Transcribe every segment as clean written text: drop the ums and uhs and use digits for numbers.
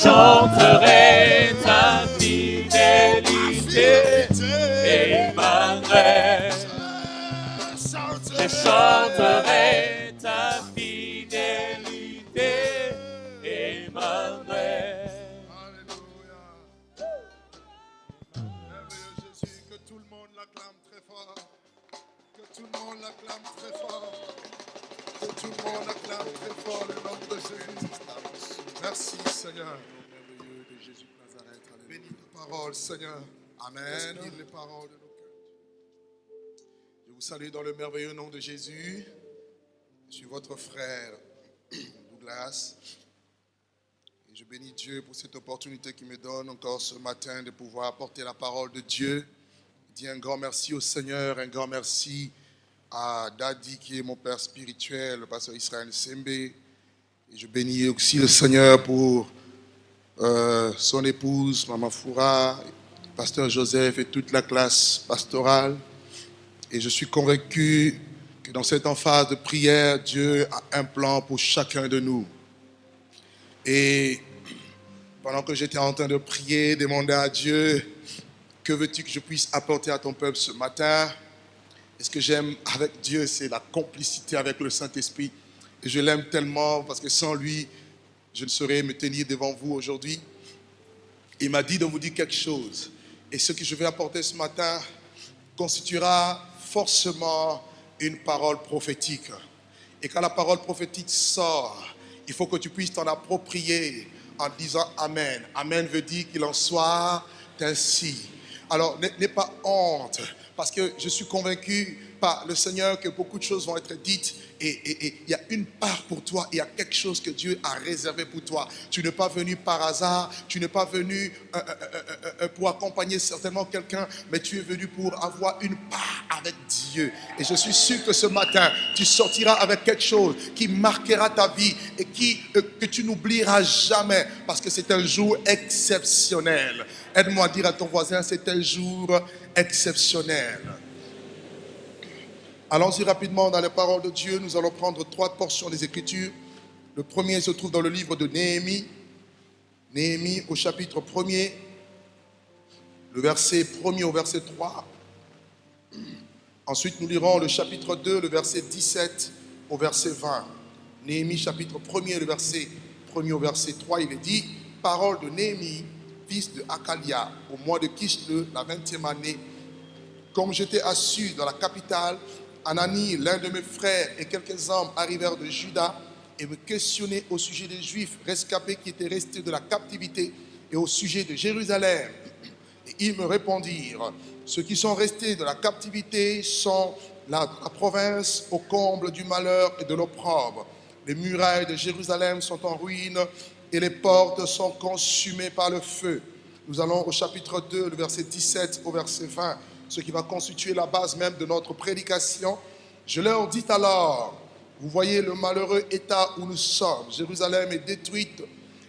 chanterai ta fidélité, Emmanuel. Je chanterai ta fidélité, Emmanuel. Alléluia. Merveilleux Jésus, que tout le monde l'acclame très fort. Que tout le monde l'acclame très fort. Que tout le monde acclame très fort le nom de Jésus. Merci Seigneur. Merveilleux de Jésus de Nazareth. Bénis ta parole Seigneur. Amen. Bénis les paroles de nos cœurs. Je vous salue dans le merveilleux nom de Jésus. Je suis votre frère Douglas. Et je bénis Dieu pour cette opportunité qu'il me donne encore ce matin de pouvoir apporter la parole de Dieu. Je dis un grand merci au Seigneur, un grand merci à Daddy qui est mon père spirituel, le pasteur Israël Sembe. Et je bénis aussi le Seigneur pour son épouse, Maman Foura, pasteur Joseph et toute la classe pastorale. Et je suis convaincu que dans cette emphase de prière, Dieu a un plan pour chacun de nous. Et pendant que j'étais en train de prier, demander à Dieu, que veux-tu que je puisse apporter à ton peuple ce matin? Et ce que j'aime avec Dieu, c'est la complicité avec le Saint-Esprit. Et je l'aime tellement parce que sans lui, je ne saurais me tenir devant vous aujourd'hui. Il m'a dit de vous dire quelque chose. Et ce que je vais apporter ce matin constituera forcément une parole prophétique. Et quand la parole prophétique sort, il faut que tu puisses t'en approprier en disant Amen. Amen veut dire qu'il en soit ainsi. Alors, n'aie pas honte, parce que je suis convaincu par le Seigneur que beaucoup de choses vont être dites et il y a une part pour toi, il y a quelque chose que Dieu a réservé pour toi. Tu n'es pas venu par hasard, tu n'es pas venu pour accompagner certainement quelqu'un, mais tu es venu pour avoir une part avec Dieu. Et je suis sûr que ce matin, tu sortiras avec quelque chose qui marquera ta vie et que tu n'oublieras jamais, parce que c'est un jour exceptionnel. Aide-moi à dire à ton voisin, c'est un jour exceptionnel. Allons-y rapidement dans les paroles de Dieu. Nous allons prendre 3 portions des Écritures. Le premier se trouve dans le livre de Néhémie. Néhémie au chapitre 1er, le verset 1er au verset 3. Ensuite, nous lirons le chapitre 2, le verset 17 au verset 20. Néhémie chapitre 1er, le verset 1er au verset 3, il est dit « Parole de Néhémie, fils de Hakalia, au mois de Kisle, la 20e année, comme j'étais assis dans la capitale, Anani, l'un de mes frères et quelques hommes arrivèrent de Juda et me questionnaient au sujet des Juifs rescapés qui étaient restés de la captivité et au sujet de Jérusalem. Et ils me répondirent, ceux qui sont restés de la captivité sont la province au comble du malheur et de l'opprobre. Les murailles de Jérusalem sont en ruine et les portes sont consumées par le feu. Nous allons au chapitre 2, le verset 17 au verset 20. Ce qui va constituer la base même de notre prédication. Je leur dis alors, vous voyez le malheureux état où nous sommes. Jérusalem est détruite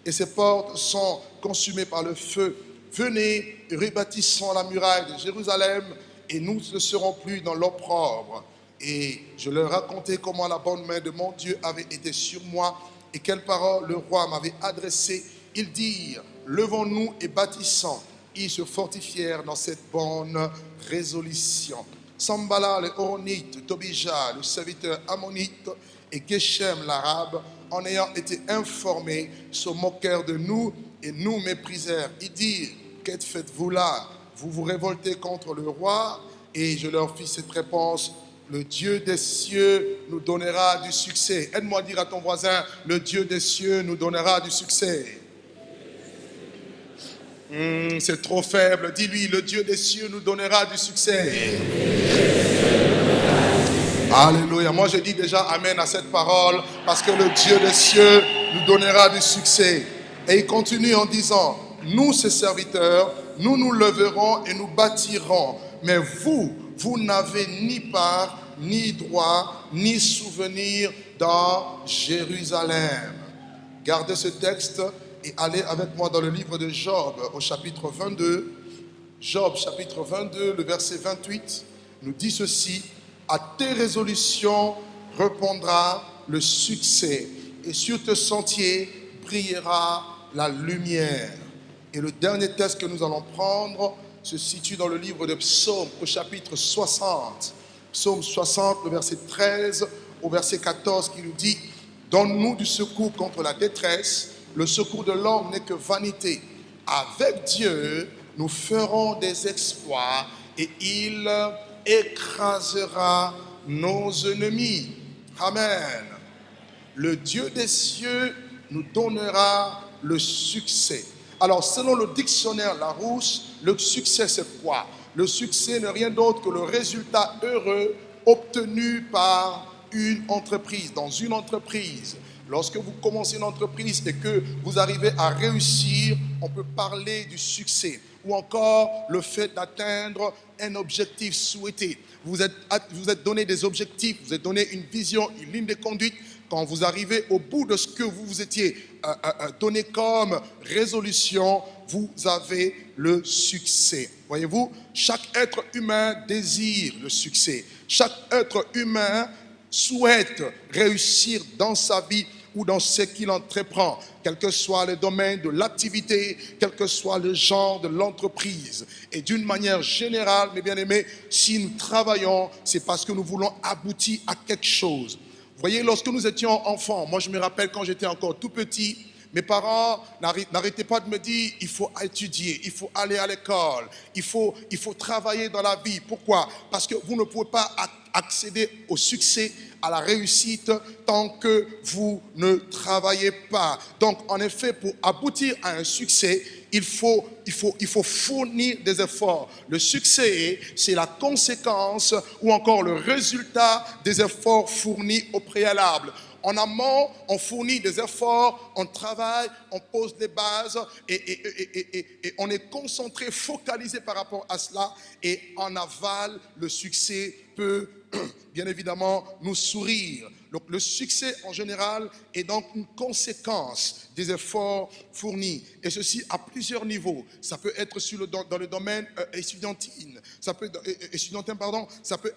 et ses portes sont consumées par le feu. Venez, rebâtissons la muraille de Jérusalem et nous ne serons plus dans l'opprobre. Et je leur racontai comment la bonne main de mon Dieu avait été sur moi et quelles paroles le roi m'avait adressées. Ils dirent, levons-nous et bâtissons. Ils se fortifièrent dans cette bonne résolution. Sambala le Horonite, Tobija le serviteur ammonite et Geshem l'arabe, en ayant été informés, se moquèrent de nous et nous méprisèrent. Ils dirent, que faites-vous là? Vous vous révoltez contre le roi? Et je leur fis cette réponse, le Dieu des cieux nous donnera du succès. Aide-moi à dire à ton voisin, le Dieu des cieux nous donnera du succès. C'est trop faible. Dis-lui, le Dieu des cieux nous donnera du succès. Alléluia. Moi, je dis déjà Amen à cette parole parce que le Dieu des cieux nous donnera du succès. Et il continue en disant, nous, ses serviteurs, nous nous leverons et nous bâtirons. Mais vous, vous n'avez ni part, ni droit, ni souvenir dans Jérusalem. Gardez ce texte et allez avec moi dans le livre de Job au chapitre 22. Job chapitre 22, le verset 28 nous dit ceci, à tes résolutions répondra le succès et sur tes sentiers brillera la lumière. Et le dernier texte que nous allons prendre se situe dans le livre de Psaume au chapitre 60. Psaume 60, le verset 13 au verset 14 qui nous dit « Donne-nous du secours contre la détresse, le secours de l'homme n'est que vanité. Avec Dieu, nous ferons des exploits et il écrasera nos ennemis. » Amen. Le Dieu des cieux nous donnera le succès. Alors, selon le dictionnaire Larousse, le succès c'est quoi? Le succès n'est rien d'autre que le résultat heureux obtenu par une entreprise. Dans une entreprise, lorsque vous commencez une entreprise et que vous arrivez à réussir, on peut parler du succès. Ou encore le fait d'atteindre un objectif souhaité. Vous êtes donné des objectifs, vous êtes donné une vision, une ligne de conduite. Quand vous arrivez au bout de ce que vous vous étiez donné comme résolution, vous avez le succès. Voyez-vous, chaque être humain désire le succès. Chaque être humain souhaite réussir dans sa vie ou dans ce qu'il entreprend, quel que soit le domaine de l'activité, quel que soit le genre de l'entreprise. Et d'une manière générale, mes bien-aimés, si nous travaillons, c'est parce que nous voulons aboutir à quelque chose. Vous voyez, lorsque nous étions enfants, moi je me rappelle quand j'étais encore tout petit, mes parents n'arrêtaient pas de me dire il faut étudier, il faut aller à l'école, il faut travailler dans la vie. Pourquoi? Parce que vous ne pouvez pas accéder au succès, à la réussite, tant que vous ne travaillez pas. Donc, en effet, pour aboutir à un succès, il faut fournir des efforts. Le succès, c'est la conséquence ou encore le résultat des efforts fournis au préalable. En amont, on fournit des efforts, on travaille, on pose des bases et on est concentré, focalisé par rapport à cela. Et en aval, le succès peut bien évidemment nous sourire. Donc le succès en général est donc une conséquence des efforts fournis. Et ceci à plusieurs niveaux. Ça peut être dans le domaine étudiantin, ça peut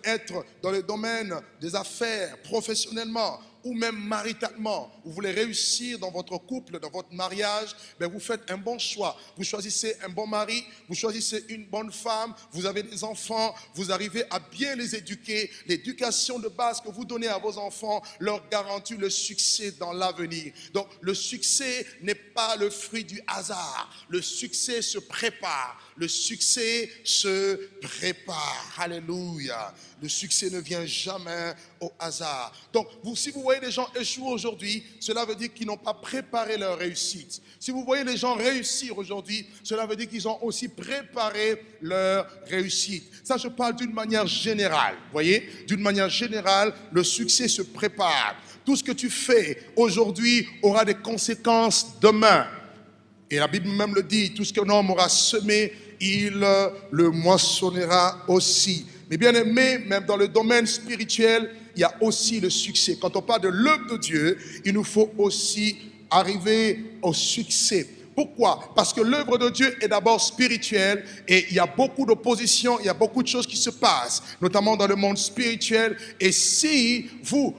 être dans le domaine des affaires, professionnellement, ou même maritalement. Vous voulez réussir dans votre couple, dans votre mariage, ben vous faites un bon choix. Vous choisissez un bon mari, vous choisissez une bonne femme, vous avez des enfants, vous arrivez à bien les éduquer. L'éducation de base que vous donnez à vos enfants leur garantit le succès dans l'avenir. Donc le succès n'est pas le fruit du hasard. Le succès se prépare. Le succès se prépare. Alléluia. Le succès ne vient jamais au hasard. Donc, si vous voyez les gens échouer aujourd'hui, cela veut dire qu'ils n'ont pas préparé leur réussite. Si vous voyez les gens réussir aujourd'hui, cela veut dire qu'ils ont aussi préparé leur réussite. Ça, je parle d'une manière générale. Vous voyez, d'une manière générale, le succès se prépare. Tout ce que tu fais aujourd'hui aura des conséquences demain. Et la Bible même le dit, tout ce qu'un homme aura semé, il le moissonnera aussi. Mais bien aimé, même dans le domaine spirituel, il y a aussi le succès. Quand on parle de l'œuvre de Dieu, il nous faut aussi arriver au succès. Pourquoi? Parce que l'œuvre de Dieu est d'abord spirituelle et il y a beaucoup d'opposition, il y a beaucoup de choses qui se passent, notamment dans le monde spirituel. Et si vous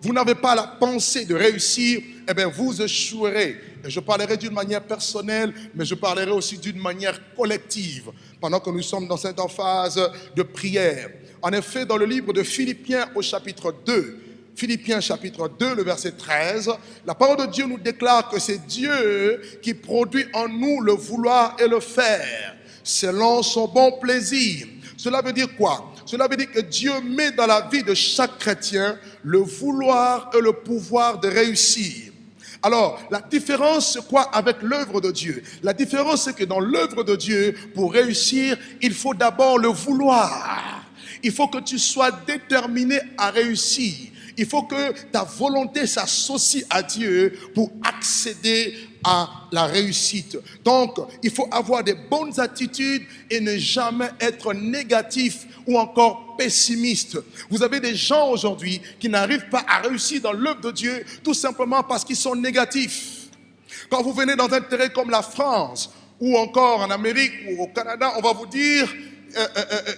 n'avez pas la pensée de réussir, eh bien vous échouerez. Et je parlerai d'une manière personnelle, mais je parlerai aussi d'une manière collective, pendant que nous sommes dans cette phase de prière. En effet, dans le livre de Philippiens au chapitre 2, Philippiens chapitre 2, le verset 13, la parole de Dieu nous déclare que c'est Dieu qui produit en nous le vouloir et le faire, selon son bon plaisir. Cela veut dire quoi? Cela veut dire que Dieu met dans la vie de chaque chrétien le vouloir et le pouvoir de réussir. Alors, la différence, c'est quoi avec l'œuvre de Dieu? La différence, c'est que dans l'œuvre de Dieu, pour réussir, il faut d'abord le vouloir. Il faut que tu sois déterminé à réussir. Il faut que ta volonté s'associe à Dieu pour accéder à la réussite. Donc, il faut avoir des bonnes attitudes et ne jamais être négatif ou encore pessimiste. Vous avez des gens aujourd'hui qui n'arrivent pas à réussir dans l'œuvre de Dieu tout simplement parce qu'ils sont négatifs. Quand vous venez dans un terrain comme la France ou encore en Amérique ou au Canada, on va vous dire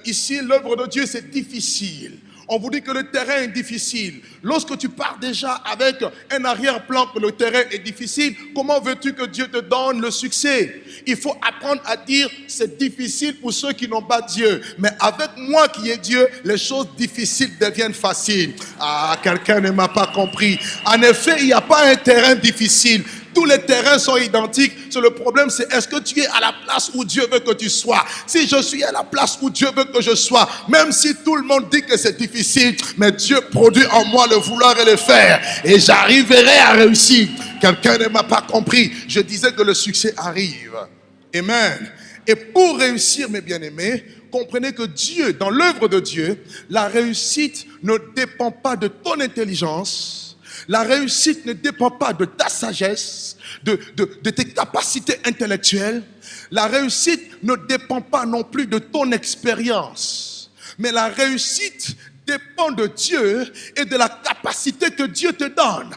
ici l'œuvre de Dieu c'est difficile. On vous dit que le terrain est difficile. Lorsque tu pars déjà avec un arrière-plan que le terrain est difficile, comment veux-tu que Dieu te donne le succès? Il faut apprendre à dire c'est difficile pour ceux qui n'ont pas Dieu. Mais avec moi qui ai Dieu, les choses difficiles deviennent faciles. Ah, quelqu'un ne m'a pas compris. En effet, il n'y a pas un terrain difficile. Tous les terrains sont identiques. Le problème, c'est est-ce que tu es à la place où Dieu veut que tu sois? Si je suis à la place où Dieu veut que je sois, même si tout le monde dit que c'est difficile, mais Dieu produit en moi le vouloir et le faire. Et j'arriverai à réussir. Quelqu'un ne m'a pas compris. Je disais que le succès arrive. Amen. Et pour réussir, mes bien-aimés, comprenez que Dieu, dans l'œuvre de Dieu, la réussite ne dépend pas de ton intelligence. La réussite ne dépend pas de ta sagesse, de tes capacités intellectuelles. La réussite ne dépend pas non plus de ton expérience. Mais la réussite dépend de Dieu et de la capacité que Dieu te donne.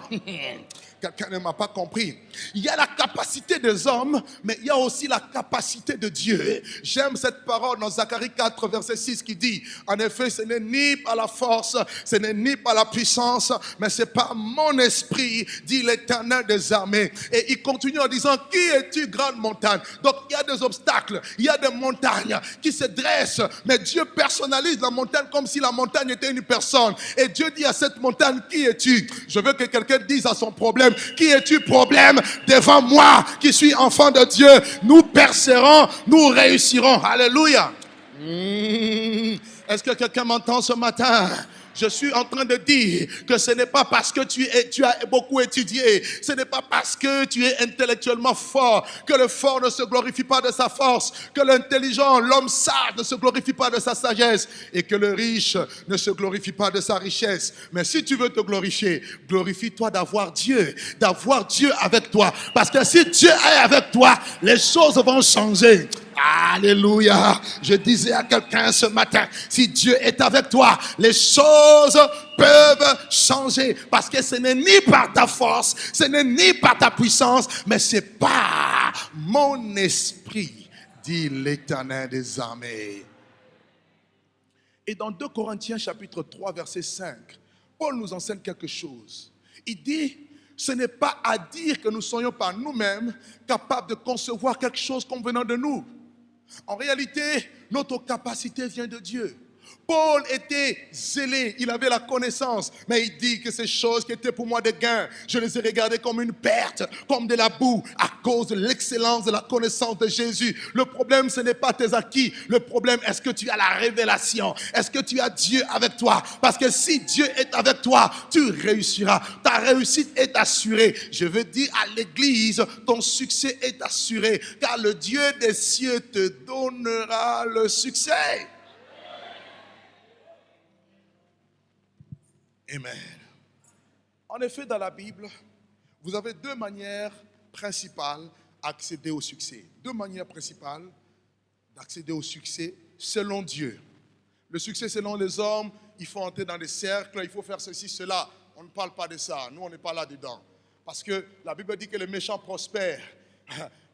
Quelqu'un ne m'a pas compris. Il y a la capacité des hommes, mais il y a aussi la capacité de Dieu. J'aime cette parole dans Zacharie 4, verset 6 qui dit, en effet, ce n'est ni par la force, ce n'est ni par la puissance, mais c'est par mon esprit, dit l'Éternel des armées. Et il continue en disant, qui es-tu, grande montagne? Donc il y a des obstacles, il y a des montagnes qui se dressent, mais Dieu personnalise la montagne comme si la montagne était une personne. Et Dieu dit à cette montagne, qui es-tu? Je veux que quelqu'un dise à son problème, qui es-tu, problème? Devant moi, qui suis enfant de Dieu, nous percerons, nous réussirons. Alléluia. Est-ce que quelqu'un m'entend ce matin? Je suis en train de dire que ce n'est pas parce que tu as beaucoup étudié, ce n'est pas parce que tu es intellectuellement fort, que le fort ne se glorifie pas de sa force, que l'intelligent, l'homme sage ne se glorifie pas de sa sagesse, et que le riche ne se glorifie pas de sa richesse. Mais si tu veux te glorifier, glorifie-toi d'avoir Dieu avec toi. Parce que si Dieu est avec toi, les choses vont changer. Alléluia. Je disais à quelqu'un ce matin, si Dieu est avec toi, les choses peuvent changer. Parce que ce n'est ni par ta force, ce n'est ni par ta puissance, mais c'est par mon esprit, dit l'Éternel des armées. Et dans 2 Corinthiens chapitre 3 verset 5, Paul nous enseigne quelque chose. Il dit, ce n'est pas à dire que nous soyons par nous-mêmes capables de concevoir quelque chose comme venant de nous. En réalité, notre capacité vient de Dieu. Paul était zélé, il avait la connaissance, mais il dit que ces choses qui étaient pour moi des gains, je les ai regardées comme une perte, comme de la boue, à cause de l'excellence de la connaissance de Jésus. Le problème, ce n'est pas tes acquis. Le problème, est-ce que tu as la révélation? Est-ce que tu as Dieu avec toi? Parce que si Dieu est avec toi, tu réussiras. Ta réussite est assurée. Je veux dire à l'église, ton succès est assuré, car le Dieu des cieux te donnera le succès. Amen. En effet, dans la Bible, vous avez deux manières principales d'accéder au succès. Deux manières principales d'accéder au succès selon Dieu. Le succès selon les hommes, il faut entrer dans des cercles, il faut faire ceci, cela. On ne parle pas de ça. Nous, on n'est pas là-dedans. Parce que la Bible dit que les méchants prospèrent.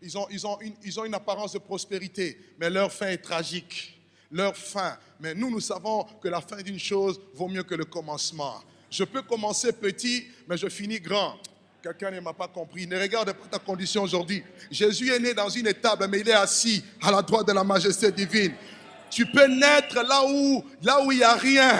Ils ont une apparence de prospérité, mais leur fin est tragique. Leur fin. Mais nous savons que la fin d'une chose vaut mieux que le commencement. Je peux commencer petit, mais je finis grand. Quelqu'un ne m'a pas compris. Ne regarde pas ta condition aujourd'hui. Jésus est né dans une étable, mais il est assis à la droite de la majesté divine. Tu peux naître là où il n'y a rien.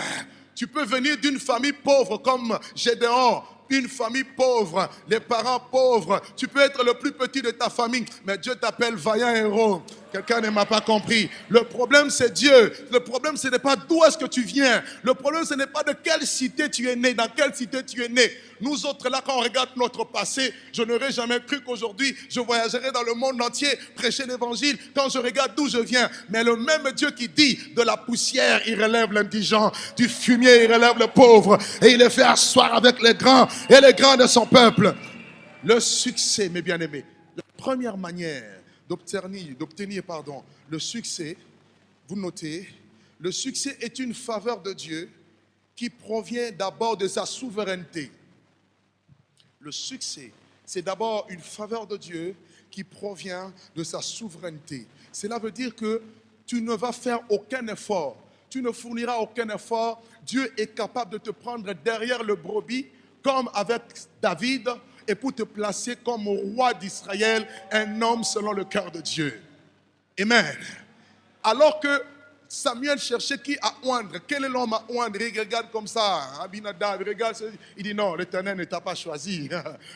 Tu peux venir d'une famille pauvre comme Gédéon. Une famille pauvre, les parents pauvres. Tu peux être le plus petit de ta famille, mais Dieu t'appelle vaillant héros. Quelqu'un ne m'a pas compris. Le problème, c'est Dieu. Le problème, ce n'est pas d'où est-ce que tu viens. Le problème, ce n'est pas de quelle cité tu es né, dans quelle cité tu es né. Nous autres, là, quand on regarde notre passé, je n'aurais jamais cru qu'aujourd'hui, je voyagerais dans le monde entier, prêcher l'évangile, quand je regarde d'où je viens. Mais le même Dieu qui dit, de la poussière, il relève l'indigent, du fumier, il relève le pauvre, et il le fait asseoir avec les grands, et les grands de son peuple. Le succès, mes bien-aimés, la première manière d'obtenir le succès, vous notez, le succès est une faveur de Dieu qui provient d'abord de sa souveraineté. Le succès, c'est d'abord une faveur de Dieu qui provient de sa souveraineté. Cela veut dire que tu ne vas faire aucun effort. tu ne fourniras aucun effort. Dieu est capable de te prendre derrière le brebis, comme avec David, et pour te placer comme roi d'Israël, un homme selon le cœur de Dieu. Amen. Alors que Samuel cherchait qui à oindre. Quel est l'homme à oindre? Il regarde comme ça. Abinadab, il regarde. Il dit non, l'Éternel ne t'a pas choisi.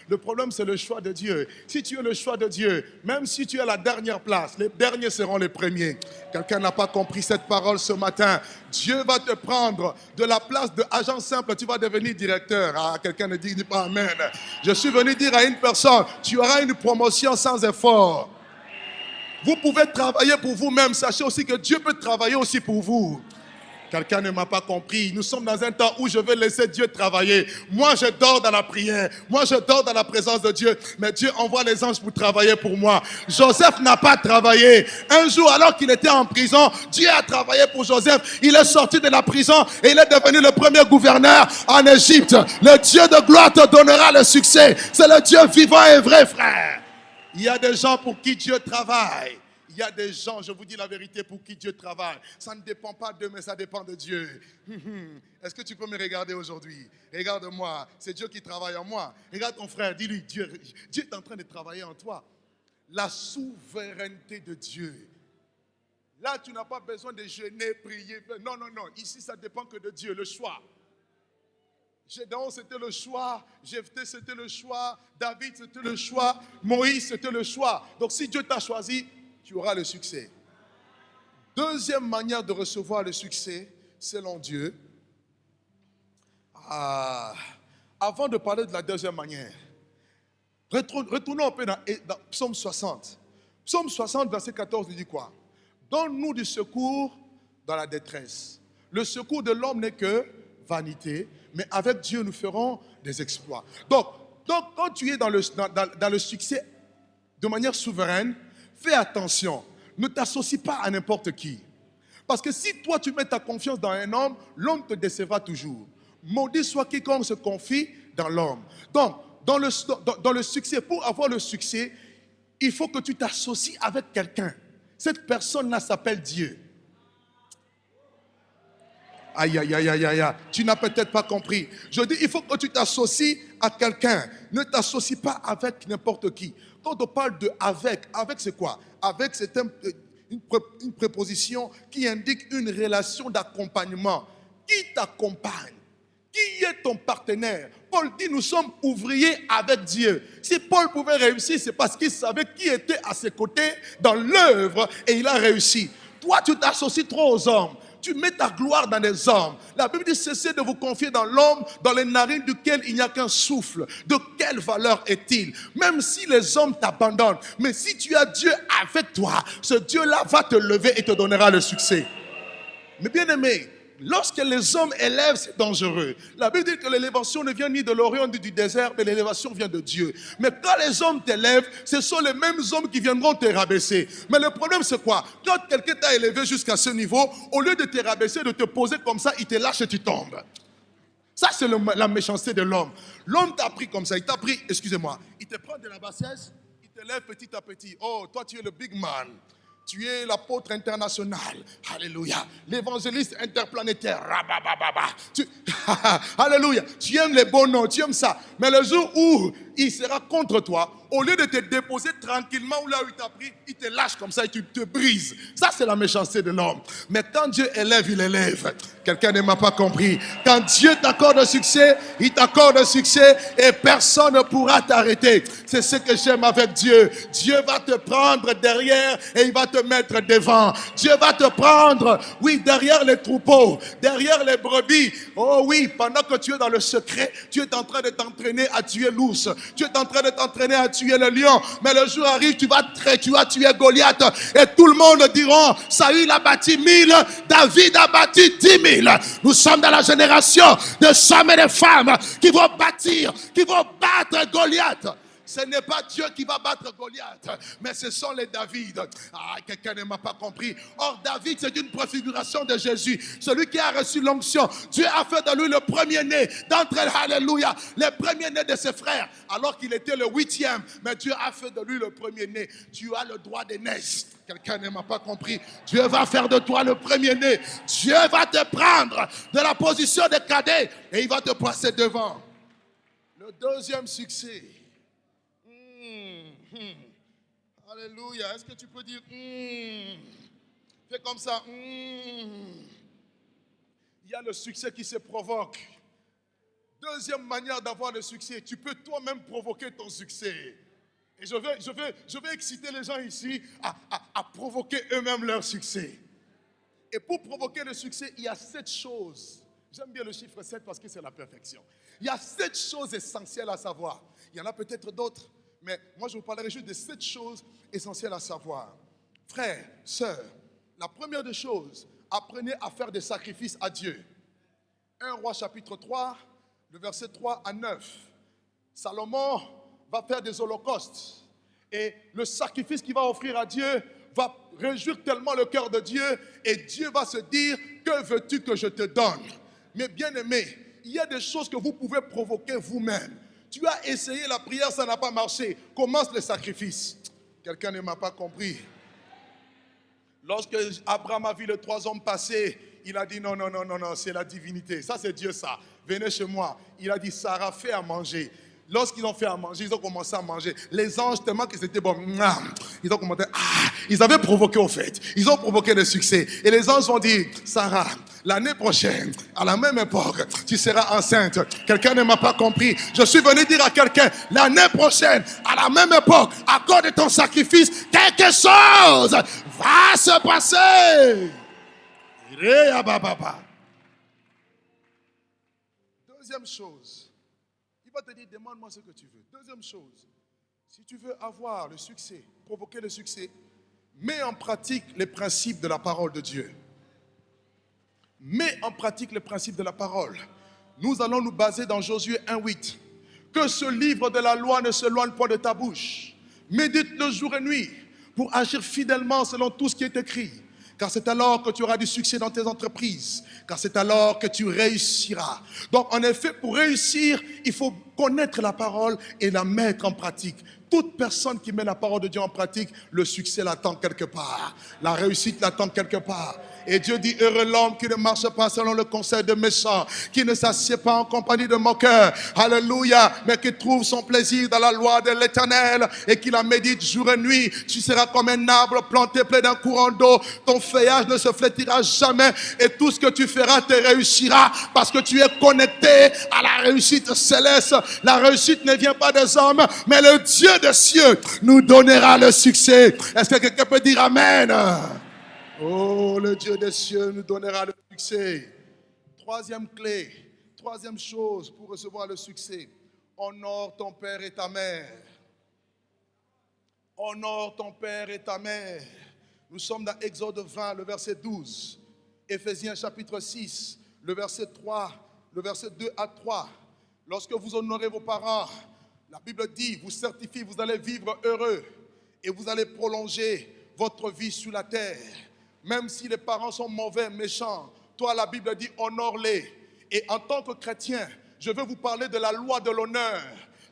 Le problème, c'est le choix de Dieu. Si tu es le choix de Dieu, même si tu es à la dernière place, les derniers seront les premiers. Quelqu'un n'a pas compris cette parole ce matin. Dieu va te prendre de la place d'agent simple. Tu vas devenir directeur. Ah, quelqu'un ne dit pas amen. Je suis venu dire à une personne, tu auras une promotion sans effort. Vous pouvez travailler pour vous-même. Sachez aussi que Dieu peut travailler aussi pour vous. Quelqu'un ne m'a pas compris. Nous sommes dans un temps où je vais laisser Dieu travailler. Moi, je dors dans la prière. Moi, je dors dans la présence de Dieu. Mais Dieu envoie les anges pour travailler pour moi. Joseph n'a pas travaillé. Un jour, alors qu'il était en prison, Dieu a travaillé pour Joseph. Il est sorti de la prison et il est devenu le premier gouverneur en Égypte. Le Dieu de gloire te donnera le succès. C'est le Dieu vivant et vrai, frère. Il y a des gens pour qui Dieu travaille. Il y a des gens, je vous dis la vérité, pour qui Dieu travaille. Ça ne dépend pas d'eux, mais ça dépend de Dieu. Est-ce que tu peux me regarder aujourd'hui? Regarde-moi, c'est Dieu qui travaille en moi. Regarde ton frère, dis-lui, Dieu est en train de travailler en toi. La souveraineté de Dieu. Là, tu n'as pas besoin de jeûner, prier. Non. Ici, ça dépend que de Dieu, le choix. Gédéon, c'était le choix. Jephthé, c'était le choix. David, c'était le choix. Moïse, c'était le choix. Donc, si Dieu t'a choisi, tu auras le succès. Deuxième manière de recevoir le succès, selon Dieu. Avant de parler de la deuxième manière, retournons un peu dans Psaume 60. Psaume 60, verset 14, il dit quoi? Donne-nous du secours dans la détresse. Le secours de l'homme n'est que vanité, mais avec Dieu, nous ferons des exploits. Donc quand tu es dans le succès de manière souveraine, fais attention. Ne t'associe pas à n'importe qui. Parce que si toi, tu mets ta confiance dans un homme, l'homme te décevra toujours. Maudit soit quiconque se confie dans l'homme. Donc, dans le succès, pour avoir le succès, il faut que tu t'associes avec quelqu'un. Cette personne-là s'appelle Dieu. Aïe. Tu n'as peut-être pas compris. Je dis, il faut que tu t'associes à quelqu'un. Ne t'associe pas avec n'importe qui. Quand on parle de avec c'est quoi? Avec, c'est une préposition qui indique une relation d'accompagnement. Qui t'accompagne? Qui est ton partenaire? Paul dit, nous sommes ouvriers avec Dieu. Si Paul pouvait réussir, c'est parce qu'il savait qui était à ses côtés dans l'œuvre et il a réussi. Toi, tu t'associes trop aux hommes. Tu mets ta gloire dans les hommes. La Bible dit, cessez de vous confier dans l'homme, dans les narines duquel il n'y a qu'un souffle. De quelle valeur est-il? Même si les hommes t'abandonnent. Mais si tu as Dieu avec toi, ce Dieu-là va te lever et te donnera le succès. Mais bien aimé, lorsque les hommes élèvent, c'est dangereux. La Bible dit que l'élévation ne vient ni de l'Orient ni du désert, mais l'élévation vient de Dieu. Mais quand les hommes t'élèvent, ce sont les mêmes hommes qui viendront te rabaisser. Mais le problème, c'est quoi? Quand quelqu'un t'a élevé jusqu'à ce niveau, au lieu de te rabaisser, de te poser comme ça, il te lâche et tu tombes. Ça, c'est la méchanceté de l'homme. L'homme t'a pris comme ça, il t'a pris, excusez-moi, il te prend de la bassesse, il te lève petit à petit. Oh, toi, tu es le big man. Tu es l'apôtre international. Alléluia. L'évangéliste interplanétaire. Alléluia. Tu aimes les bons noms, tu aimes ça. Mais le jour où il sera contre toi, au lieu de te déposer tranquillement où là où il t'a pris, il te lâche comme ça et tu te brises. Ça, c'est la méchanceté de l'homme. Mais quand Dieu élève, il élève. Quelqu'un ne m'a pas compris. Quand Dieu t'accorde un succès, il t'accorde un succès et personne ne pourra t'arrêter. C'est ce que j'aime avec Dieu. Dieu va te prendre derrière et il va te mettre devant. Dieu va te prendre, oui, derrière les troupeaux, derrière les brebis. Oh oui, pendant que tu es dans le secret, tu es en train de t'entraîner à tuer l'ours. Tu es en train de t'entraîner à tuer le lion. Mais le jour arrive, tu vas tuer Goliath. Et tout le monde dira, Saül a bâti 1000, David a bâti 10 000. Nous sommes dans la génération de hommes et de femmes qui vont bâtir, qui vont battre Goliath. Ce n'est pas Dieu qui va battre Goliath, mais ce sont les David. Ah, quelqu'un ne m'a pas compris. Or, David, c'est une préfiguration de Jésus. Celui qui a reçu l'onction. Dieu a fait de lui le premier-né d'entre eux, alléluia, le premier-né de ses frères, alors qu'il était le 8e. Mais Dieu a fait de lui le premier-né. Tu as le droit d'aînesse. Quelqu'un ne m'a pas compris. Dieu va faire de toi le premier-né. Dieu va te prendre de la position de cadet et il va te placer devant. Le deuxième succès. Alléluia. Est-ce que tu peux dire fais comme ça. Il y a le succès qui se provoque. Deuxième manière d'avoir le succès, tu peux toi-même provoquer ton succès. Et je vais exciter les gens ici à provoquer eux-mêmes leur succès. Et pour provoquer le succès, il y a 7 choses. J'aime bien le chiffre 7 parce que c'est la perfection. Il y a 7 choses essentielles à savoir. Il y en a peut-être d'autres, mais moi je vous parlerai juste de 7 choses essentielles à savoir. Frères, sœurs, la première des choses, apprenez à faire des sacrifices à Dieu. 1 Roi chapitre 3, le verset 3 à 9. Salomon va faire des holocaustes. Et le sacrifice qu'il va offrir à Dieu va réjouir tellement le cœur de Dieu. Et Dieu va se dire, que veux-tu que je te donne? Mais bien aimé, il y a des choses que vous pouvez provoquer vous-même. Tu as essayé la prière, ça n'a pas marché. Commence le sacrifice. Quelqu'un ne m'a pas compris. Lorsque Abraham a vu les 3 hommes passer, il a dit non, c'est la divinité. Ça, c'est Dieu, ça. Venez chez moi. Il a dit, Sarah, fais à manger. Lorsqu'ils ont fait à manger, ils ont commencé à manger. Les anges, tellement qu'ils étaient bons, ils ont commencé, ils avaient provoqué au fait. Ils ont provoqué le succès. Et les anges vont dire, Sarah, l'année prochaine, à la même époque, tu seras enceinte. Quelqu'un ne m'a pas compris. Je suis venu dire à quelqu'un, l'année prochaine, à la même époque, à cause de ton sacrifice, quelque chose va se passer. Deuxième chose. Il va te dire, demande-moi ce que tu veux. Deuxième chose, si tu veux avoir le succès, provoquer le succès, mets en pratique les principes de la parole de Dieu. Mets en pratique les principes de la parole. Nous allons nous baser dans Josué 1:8. Que ce livre de la loi ne s'éloigne point de ta bouche. Médite-le jour et nuit pour agir fidèlement selon tout ce qui est écrit. Car c'est alors que tu auras du succès dans tes entreprises. Car c'est alors que tu réussiras. Donc en effet, pour réussir, il faut connaître la parole et la mettre en pratique. Toute personne qui met la parole de Dieu en pratique, le succès l'attend quelque part. La réussite l'attend quelque part. Et Dieu dit, heureux l'homme qui ne marche pas selon le conseil de méchants, qui ne s'assied pas en compagnie de moqueurs. Alléluia. Mais qui trouve son plaisir dans la loi de l'Éternel et qui la médite jour et nuit. Tu seras comme un arbre planté près d'un courant d'eau. Ton feuillage ne se flétrira jamais et tout ce que tu feras te réussira parce que tu es connecté à la réussite céleste. La réussite ne vient pas des hommes, mais le Dieu des cieux nous donnera le succès. Est-ce que quelqu'un peut dire Amen? Oh, le Dieu des cieux nous donnera le succès. Troisième clé, troisième chose pour recevoir le succès. Honore ton père et ta mère. Honore ton père et ta mère. Nous sommes dans Exode 20, le verset 12. Éphésiens chapitre 6, le verset 3, le verset 2 à 3. Lorsque vous honorez vos parents, la Bible dit, vous certifie, vous allez vivre heureux et vous allez prolonger votre vie sur la terre. Même si les parents sont mauvais, méchants, toi la Bible dit honore-les. Et en tant que chrétien, je veux vous parler de la loi de l'honneur.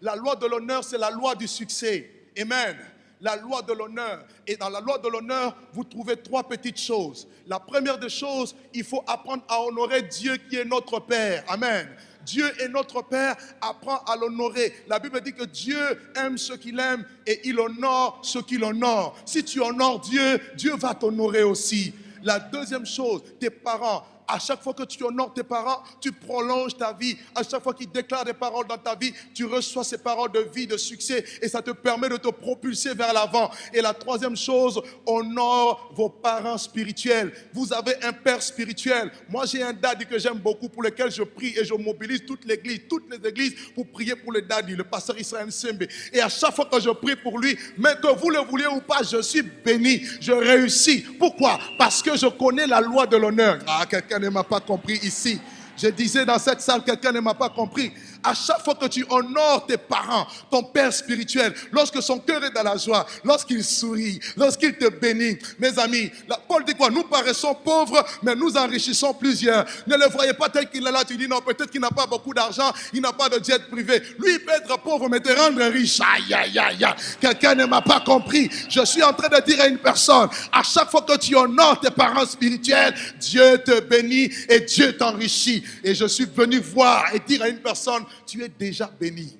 La loi de l'honneur, c'est la loi du succès. Amen. La loi de l'honneur. Et dans la loi de l'honneur, vous trouvez 3 petites choses. La première des choses, il faut apprendre à honorer Dieu qui est notre Père. Amen. Dieu est notre Père, apprends à l'honorer. La Bible dit que Dieu aime ceux qu'il aime et il honore ceux qu'il honore. Si tu honores Dieu, Dieu va t'honorer aussi. La deuxième chose, tes parents. À chaque fois que tu honores tes parents, tu prolonges ta vie. À chaque fois qu'ils déclarent des paroles dans ta vie, tu reçois ces paroles de vie, de succès. Et ça te permet de te propulser vers l'avant. Et la troisième chose, honore vos parents spirituels. Vous avez un père spirituel. Moi, j'ai un daddy que j'aime beaucoup, pour lequel je prie et je mobilise toutes les églises pour prier pour le daddy, le pasteur Israël Sembe. Et à chaque fois que je prie pour lui, mais que vous le vouliez ou pas, je suis béni, je réussis. Pourquoi? Parce que je connais la loi de l'honneur. Quelqu'un ne m'a pas compris ici. Je disais dans cette salle, quelqu'un ne m'a pas compris. À chaque fois que tu honores tes parents, ton père spirituel, lorsque son cœur est dans la joie, lorsqu'il sourit, lorsqu'il te bénit, mes amis, Paul dit quoi? Nous paraissons pauvres, mais nous enrichissons plusieurs. Ne le voyez pas tel qu'il est là, tu dis non, peut-être qu'il n'a pas beaucoup d'argent, il n'a pas de jet privé. Lui, il peut être pauvre, mais te rendre riche. Aïe, aïe, aïe, aïe. Quelqu'un ne m'a pas compris. Je suis en train de dire à une personne, à chaque fois que tu honores tes parents spirituels, Dieu te bénit et Dieu t'enrichit. Et je suis venu voir et dire à une personne, tu es déjà béni.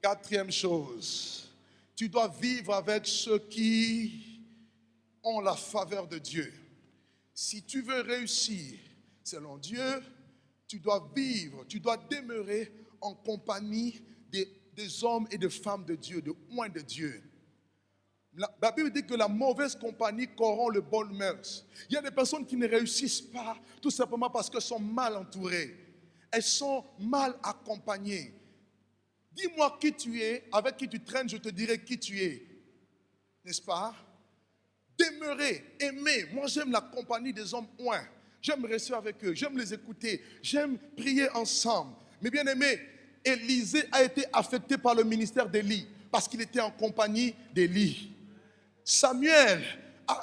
Quatrième chose, tu dois vivre avec ceux qui ont la faveur de Dieu. Si tu veux réussir selon Dieu, tu dois vivre, tu dois demeurer en compagnie des hommes et des femmes de Dieu, de oints de Dieu. La Bible dit que la mauvaise compagnie corrompt le bon mœurs. Il y a des personnes qui ne réussissent pas tout simplement parce qu'elles sont mal entourées. Elles sont mal accompagnées. Dis-moi qui tu es, avec qui tu traînes, je te dirai qui tu es. N'est-ce pas? Demeurer, aimer. Moi, j'aime la compagnie des hommes oints. J'aime rester avec eux, j'aime les écouter, j'aime prier ensemble. Mais bien aimé, Élisée a été affecté par le ministère d'Élie parce qu'il était en compagnie d'Élie. Samuel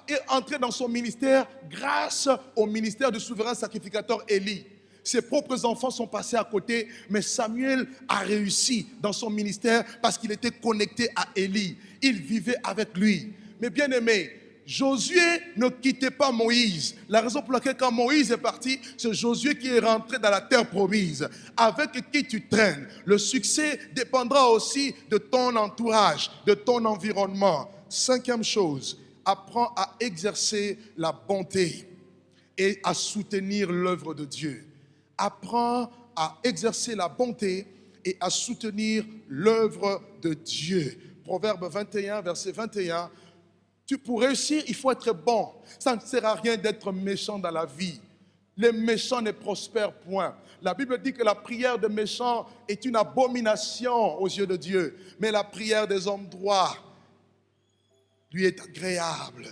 est entré dans son ministère grâce au ministère du souverain sacrificateur Élie. Ses propres enfants sont passés à côté, mais Samuel a réussi dans son ministère parce qu'il était connecté à Élie. Il vivait avec lui. Mais bien aimé, Josué ne quittait pas Moïse. La raison pour laquelle quand Moïse est parti, c'est Josué qui est rentré dans la terre promise. Avec qui tu traînes. Le succès dépendra aussi de ton entourage, de ton environnement. Cinquième chose, apprends à exercer la bonté et à soutenir l'œuvre de Dieu. Apprends à exercer la bonté et à soutenir l'œuvre de Dieu. Proverbe 21, verset 21. Pour réussir, il faut être bon. Ça ne sert à rien d'être méchant dans la vie. Les méchants ne prospèrent point. La Bible dit que la prière des méchants est une abomination aux yeux de Dieu. Mais la prière des hommes droits lui est agréable.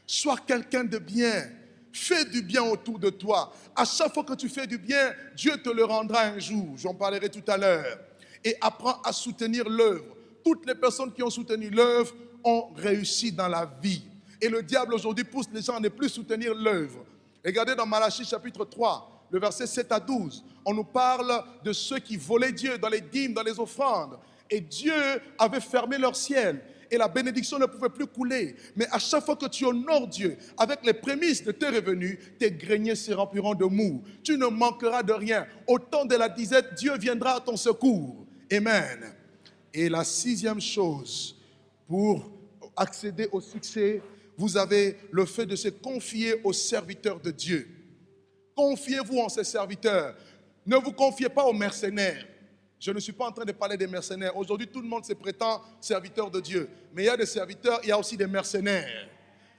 Sois quelqu'un de bien. Fais du bien autour de toi. À chaque fois que tu fais du bien, Dieu te le rendra un jour. J'en parlerai tout à l'heure. Et apprends à soutenir l'œuvre. Toutes les personnes qui ont soutenu l'œuvre ont réussi dans la vie. Et le diable aujourd'hui pousse les gens à ne plus soutenir l'œuvre. Regardez dans Malachie chapitre 3, le verset 7 à 12. On nous parle de ceux qui volaient Dieu dans les dîmes, dans les offrandes. Et Dieu avait fermé leur ciel. Et la bénédiction ne pouvait plus couler. Mais à chaque fois que tu honores Dieu avec les prémices de tes revenus, tes greniers se rempliront de mou. Tu ne manqueras de rien. Au temps de la disette, Dieu viendra à ton secours. Amen. Et la sixième chose, pour accéder au succès, vous avez le fait de se confier aux serviteurs de Dieu. Confiez-vous en ces serviteurs. Ne vous confiez pas aux mercenaires. Je ne suis pas en train de parler des mercenaires. Aujourd'hui, tout le monde se prétend serviteur de Dieu. Mais il y a des serviteurs, il y a aussi des mercenaires.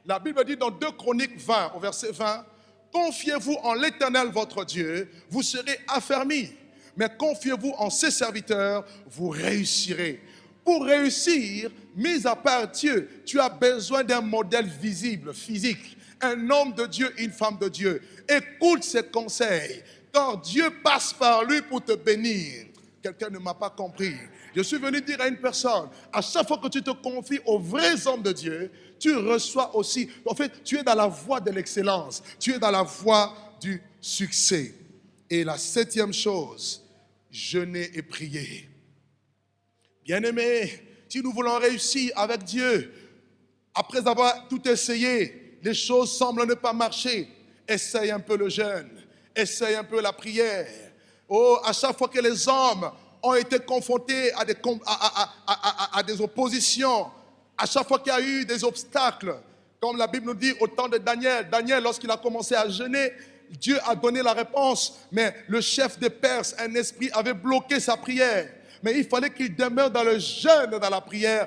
La Bible dit dans 2 Chroniques 20, au verset 20, « Confiez-vous en l'Éternel votre Dieu, vous serez affermis. Mais confiez-vous en ses serviteurs, vous réussirez. » Pour réussir, mis à part Dieu, tu as besoin d'un modèle visible, physique. Un homme de Dieu, une femme de Dieu. Écoute ses conseils, car Dieu passe par lui pour te bénir. Quelqu'un ne m'a pas compris. Je suis venu dire à une personne, à chaque fois que tu te confies aux vrais hommes de Dieu, tu reçois aussi, en fait, tu es dans la voie de l'excellence. Tu es dans la voie du succès. Et la septième chose, jeûner et prier. Bien-aimés, si nous voulons réussir avec Dieu, après avoir tout essayé, les choses semblent ne pas marcher. Essaye un peu le jeûne, essaye un peu la prière. Oh, à chaque fois que les hommes ont été confrontés à des oppositions, à chaque fois qu'il y a eu des obstacles, comme la Bible nous dit au temps de Daniel, lorsqu'il a commencé à jeûner, Dieu a donné la réponse, mais le chef des Perses, un esprit, avait bloqué sa prière. Mais il fallait qu'il demeure dans le jeûne, dans la prière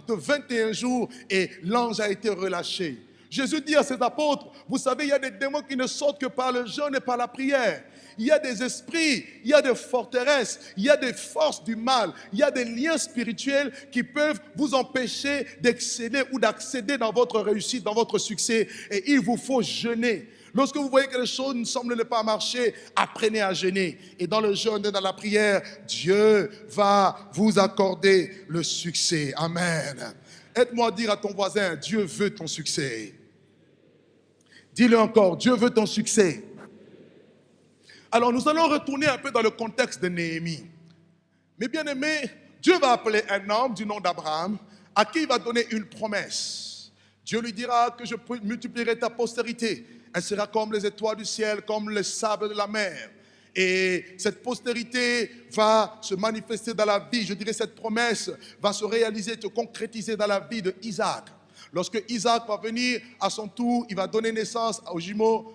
de 21 jours et l'ange a été relâché. Jésus dit à ses apôtres, vous savez, il y a des démons qui ne sortent que par le jeûne et par la prière. Il y a des esprits, il y a des forteresses, il y a des forces du mal, il y a des liens spirituels qui peuvent vous empêcher d'exceller ou d'accéder dans votre réussite, dans votre succès. Et il vous faut jeûner. Lorsque vous voyez que les choses ne semblent ne pas marcher, apprenez à jeûner. Et dans le jeûne et dans la prière, Dieu va vous accorder le succès. Amen. Aide-moi à dire à ton voisin, Dieu veut ton succès. Dis-le encore, Dieu veut ton succès. Alors nous allons retourner un peu dans le contexte de Néhémie. Mais bien aimé, Dieu va appeler un homme du nom d'Abraham à qui il va donner une promesse. Dieu lui dira que je multiplierai ta postérité. Elle sera comme les étoiles du ciel, comme le sable de la mer. Et cette postérité va se manifester dans la vie. Je dirais cette promesse va se réaliser, se concrétiser dans la vie d'Isaac. Lorsque Isaac va venir à son tour, il va donner naissance aux jumeaux.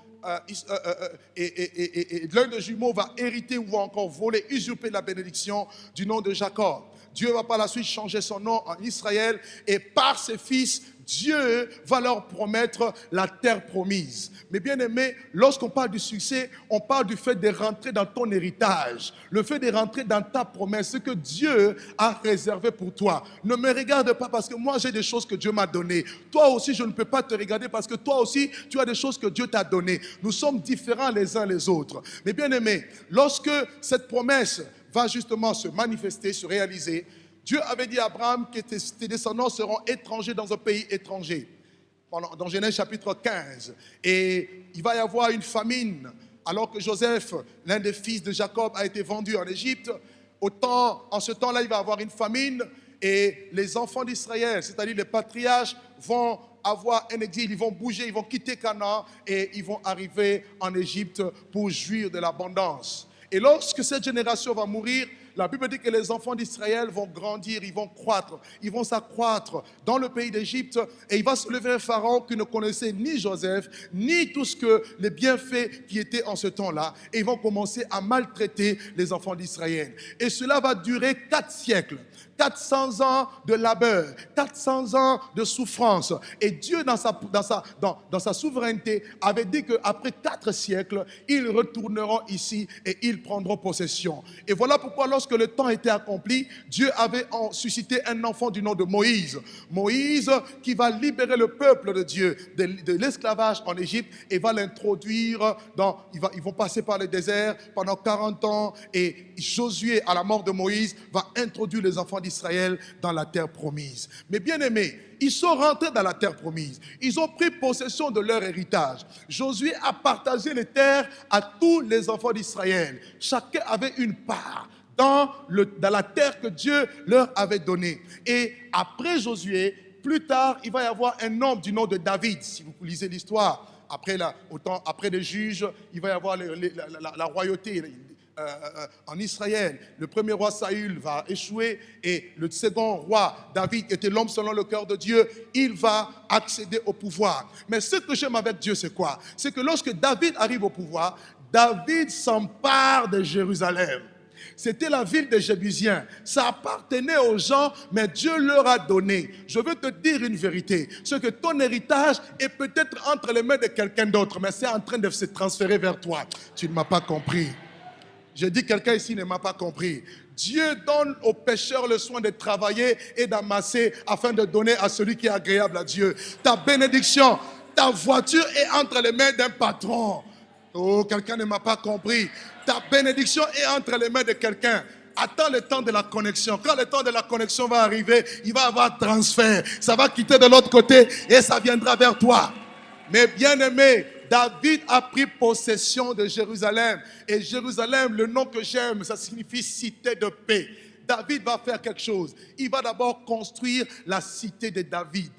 Et l'un des jumeaux va hériter ou va encore voler, usurper la bénédiction du nom de Jacob. Dieu va par la suite changer son nom en Israël et par ses fils, Dieu va leur promettre la terre promise. Mais bien aimé, lorsqu'on parle du succès, on parle du fait de rentrer dans ton héritage, le fait de rentrer dans ta promesse, ce que Dieu a réservé pour toi. Ne me regarde pas parce que moi j'ai des choses que Dieu m'a données. Toi aussi je ne peux pas te regarder parce que toi aussi tu as des choses que Dieu t'a données. Nous sommes différents les uns les autres. Mais bien aimé, lorsque cette promesse va justement se manifester, se réaliser, Dieu avait dit à Abraham que tes descendants seront étrangers dans un pays étranger. Dans Genèse chapitre 15. Et il va y avoir une famine. Alors que Joseph, l'un des fils de Jacob, a été vendu en Égypte, en ce temps-là, il va y avoir une famine. Et les enfants d'Israël, c'est-à-dire les patriarches, vont avoir un exil. Ils vont bouger, ils vont quitter Canaan et ils vont arriver en Égypte pour jouir de l'abondance. Et lorsque cette génération va mourir, la Bible dit que les enfants d'Israël vont grandir, ils vont croître, ils vont s'accroître dans le pays d'Égypte. Et il va se lever un pharaon qui ne connaissait ni Joseph, ni tout ce que les bienfaits qui étaient en ce temps-là. Et ils vont commencer à maltraiter les enfants d'Israël. Et cela va durer 4 siècles. 400 ans de labeur, 400 ans de souffrance. Et Dieu, dans sa souveraineté, avait dit qu'après 4 siècles, ils retourneront ici et ils prendront possession. Et voilà pourquoi, lorsque le temps était accompli, Dieu avait suscité un enfant du nom de Moïse. Moïse qui va libérer le peuple de Dieu de l'esclavage en Égypte et va l'introduire ils vont passer par le désert pendant 40 ans. Et Josué, à la mort de Moïse, va introduire les enfants d'Israël dans la terre promise. Mais bien aimés, ils sont rentrés dans la terre promise. Ils ont pris possession de leur héritage. Josué a partagé les terres à tous les enfants d'Israël. Chacun avait une part dans la terre que Dieu leur avait donnée. Et après Josué, plus tard, il va y avoir un homme du nom de David. Si vous lisez l'histoire, après les juges, il va y avoir la royauté en Israël. Le premier roi Saül va échouer et le second roi David, qui était l'homme selon le cœur de Dieu, il va accéder au pouvoir. Mais ce que j'aime avec Dieu, c'est quoi? C'est que lorsque David arrive au pouvoir, David s'empare de Jérusalem. C'était la ville des Jébusiens. Ça appartenait aux gens, mais Dieu leur a donné. Je veux te dire une vérité. C'est que ton héritage est peut-être entre les mains de quelqu'un d'autre, mais c'est en train de se transférer vers toi. Tu ne m'as pas compris. Je dis quelqu'un ici ne m'a pas compris. Dieu donne aux pécheurs le soin de travailler et d'amasser afin de donner à celui qui est agréable à Dieu. Ta bénédiction, ta voiture est entre les mains d'un patron. Oh, quelqu'un ne m'a pas compris. Ta bénédiction est entre les mains de quelqu'un. Attends le temps de la connexion. Quand le temps de la connexion va arriver, il va y avoir transfert. Ça va quitter de l'autre côté et ça viendra vers toi. Mais bien aimé, David a pris possession de Jérusalem. Et Jérusalem, le nom que j'aime, ça signifie cité de paix. David va faire quelque chose. Il va d'abord construire la cité de David.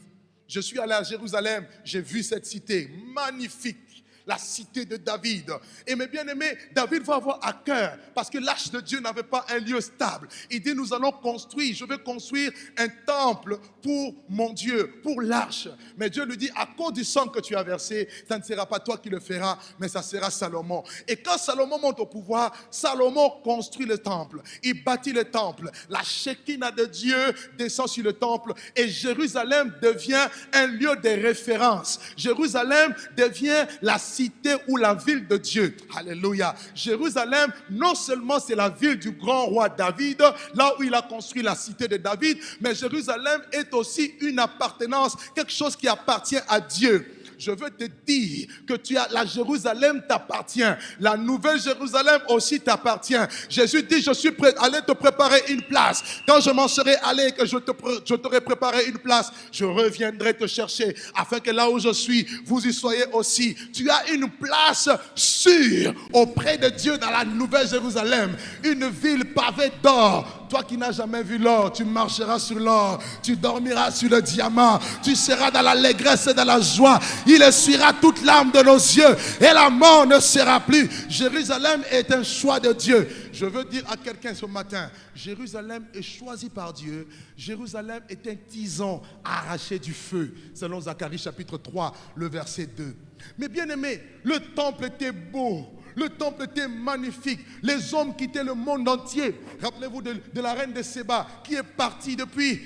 Je suis allé à Jérusalem, j'ai vu cette cité magnifique. La cité de David. Et mes bien-aimés, David va avoir à cœur, parce que l'arche de Dieu n'avait pas un lieu stable. Il dit, nous allons construire, je vais construire un temple pour mon Dieu, pour l'arche. Mais Dieu lui dit, à cause du sang que tu as versé, ça ne sera pas toi qui le feras, mais ça sera Salomon. Et quand Salomon monte au pouvoir, Salomon construit le temple. Il bâtit le temple. La Shekinah de Dieu descend sur le temple et Jérusalem devient un lieu de référence. Jérusalem devient la cité ou la ville de Dieu. Alléluia. Jérusalem, non seulement c'est la ville du grand roi David, là où il a construit la cité de David, mais Jérusalem est aussi une appartenance, quelque chose qui appartient à Dieu. je veux te dire que la Jérusalem t'appartient. La nouvelle Jérusalem aussi t'appartient. Jésus dit, je suis prêt à aller te préparer une place. Quand je m'en serai allé et que je t'aurai préparé une place, je reviendrai te chercher afin que là où je suis, vous y soyez aussi. Tu as une place sûre auprès de Dieu dans la nouvelle Jérusalem. Une ville pavée d'or. Toi qui n'as jamais vu l'or, tu marcheras sur l'or. Tu dormiras sur le diamant. Tu seras dans l'allégresse et dans la joie. Il essuiera toute larme de nos yeux et la mort ne sera plus. Jérusalem est un choix de Dieu. Je veux dire à quelqu'un ce matin, Jérusalem est choisi par Dieu. Jérusalem est un tison arraché du feu, selon Zacharie chapitre 3, le verset 2. Mais bien aimé, le temple était beau. Le temple était magnifique. Les hommes quittaient le monde entier. Rappelez-vous de la reine de Séba qui est partie depuis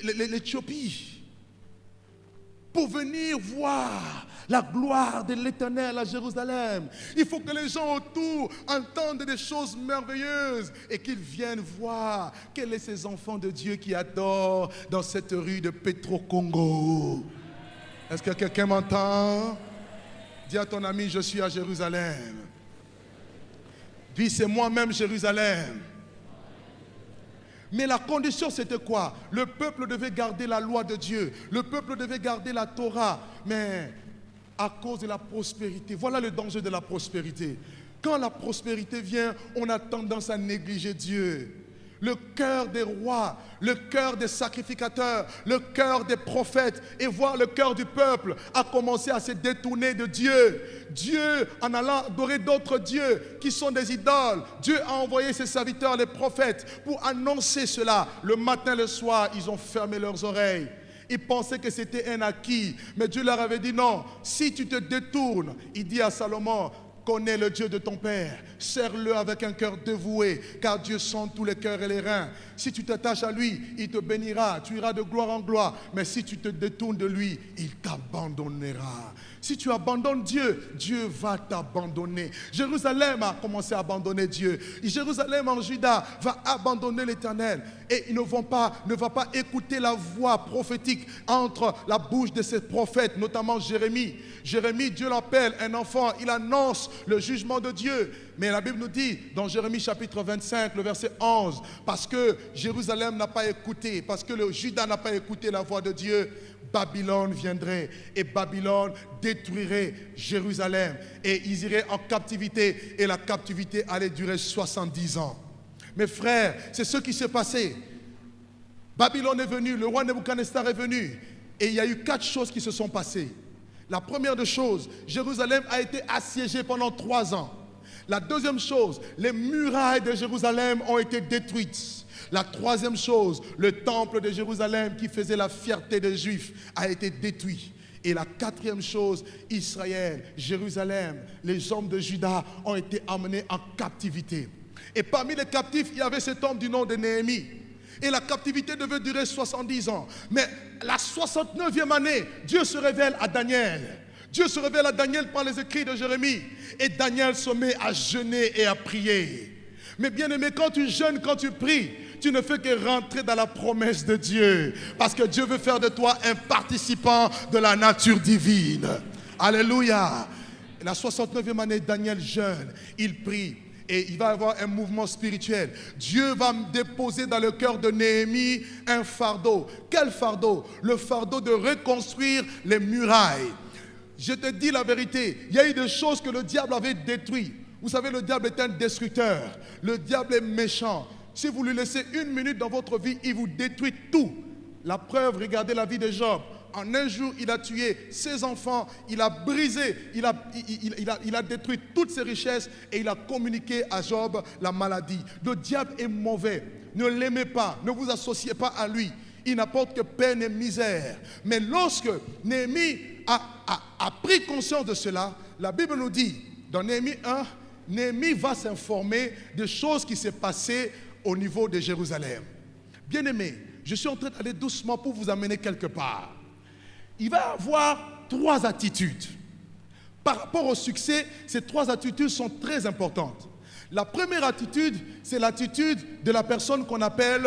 l'Éthiopie pour venir voir la gloire de l'Éternel à Jérusalem. Il faut que les gens autour entendent des choses merveilleuses et qu'ils viennent voir quels sont ces enfants de Dieu qui adorent dans cette rue de Petro-Congo. Est-ce que quelqu'un m'entend? Dis à ton ami, je suis à Jérusalem. Dis, c'est moi-même Jérusalem. Mais la condition, c'était quoi? Le peuple devait garder la loi de Dieu. Le peuple devait garder la Torah. Mais à cause de la prospérité, voilà le danger de la prospérité. Quand la prospérité vient, on a tendance à négliger Dieu. Le cœur des rois, le cœur des sacrificateurs, le cœur des prophètes et voir le cœur du peuple a commencé à se détourner de Dieu. Dieu, en allant adorer d'autres dieux qui sont des idoles, Dieu a envoyé ses serviteurs, les prophètes, pour annoncer cela. Le matin, le soir, ils ont fermé leurs oreilles. Ils pensaient que c'était un acquis, mais Dieu leur avait dit non, si tu te détournes, il dit à Salomon, connais le Dieu de ton Père, sers-le avec un cœur dévoué, car Dieu sonde tous les cœurs et les reins. Si tu t'attaches à lui, il te bénira, tu iras de gloire en gloire. Mais si tu te détournes de lui, il t'abandonnera. Si tu abandonnes Dieu, Dieu va t'abandonner. Jérusalem a commencé à abandonner Dieu. Jérusalem en Juda va abandonner l'Éternel. Et il ne va pas écouter la voix prophétique entre la bouche de ses prophètes, notamment Jérémie. Jérémie, Dieu l'appelle un enfant, il annonce le jugement de Dieu. Mais la Bible nous dit, dans Jérémie chapitre 25, le verset 11, parce que Jérusalem n'a pas écouté, parce que le Juda n'a pas écouté la voix de Dieu, Babylone viendrait et Babylone détruirait Jérusalem. Et ils iraient en captivité et la captivité allait durer 70 ans. Mes frères, c'est ce qui s'est passé. Babylone est venu, le roi Nebuchadnezzar est venu et il y a eu 4 choses qui se sont passées. La première des choses, Jérusalem a été assiégée pendant 3 ans. La deuxième chose, les murailles de Jérusalem ont été détruites. La troisième chose, le temple de Jérusalem qui faisait la fierté des Juifs a été détruit. Et la quatrième chose, Israël, Jérusalem, les hommes de Juda ont été emmenés en captivité. Et parmi les captifs, il y avait cet homme du nom de Néhémie. Et la captivité devait durer 70 ans. Mais la 69e année, Dieu se révèle à Daniel. Dieu se révèle à Daniel par les écrits de Jérémie. Et Daniel se met à jeûner et à prier. Mais bien aimé, quand tu jeûnes, quand tu pries, tu ne fais que rentrer dans la promesse de Dieu. Parce que Dieu veut faire de toi un participant de la nature divine. Alléluia. La 69e année, Daniel jeûne, il prie. Et il va y avoir un mouvement spirituel. Dieu va déposer dans le cœur de Néhémie un fardeau. Quel fardeau? Le fardeau de reconstruire les murailles. Je te dis la vérité, il y a eu des choses que le diable avait détruites. Vous savez, le diable est un destructeur. Le diable est méchant. Si vous lui laissez 1 minute dans votre vie, il vous détruit tout. La preuve, regardez la vie de Job. En un jour, il a tué ses enfants, il a brisé, il a détruit toutes ses richesses et il a communiqué à Job la maladie. Le diable est mauvais. Ne l'aimez pas, ne vous associez pas à lui. Il n'apporte que peine et misère. Mais lorsque Néhémie a pris conscience de cela, la Bible nous dit, dans Néhémie 1, Néhémie va s'informer des choses qui s'est passées au niveau de Jérusalem. Bien-aimés, je suis en train d'aller doucement pour vous amener quelque part. Il va y avoir 3 attitudes. Par rapport au succès, ces 3 attitudes sont très importantes. La première attitude, c'est l'attitude de la personne qu'on appelle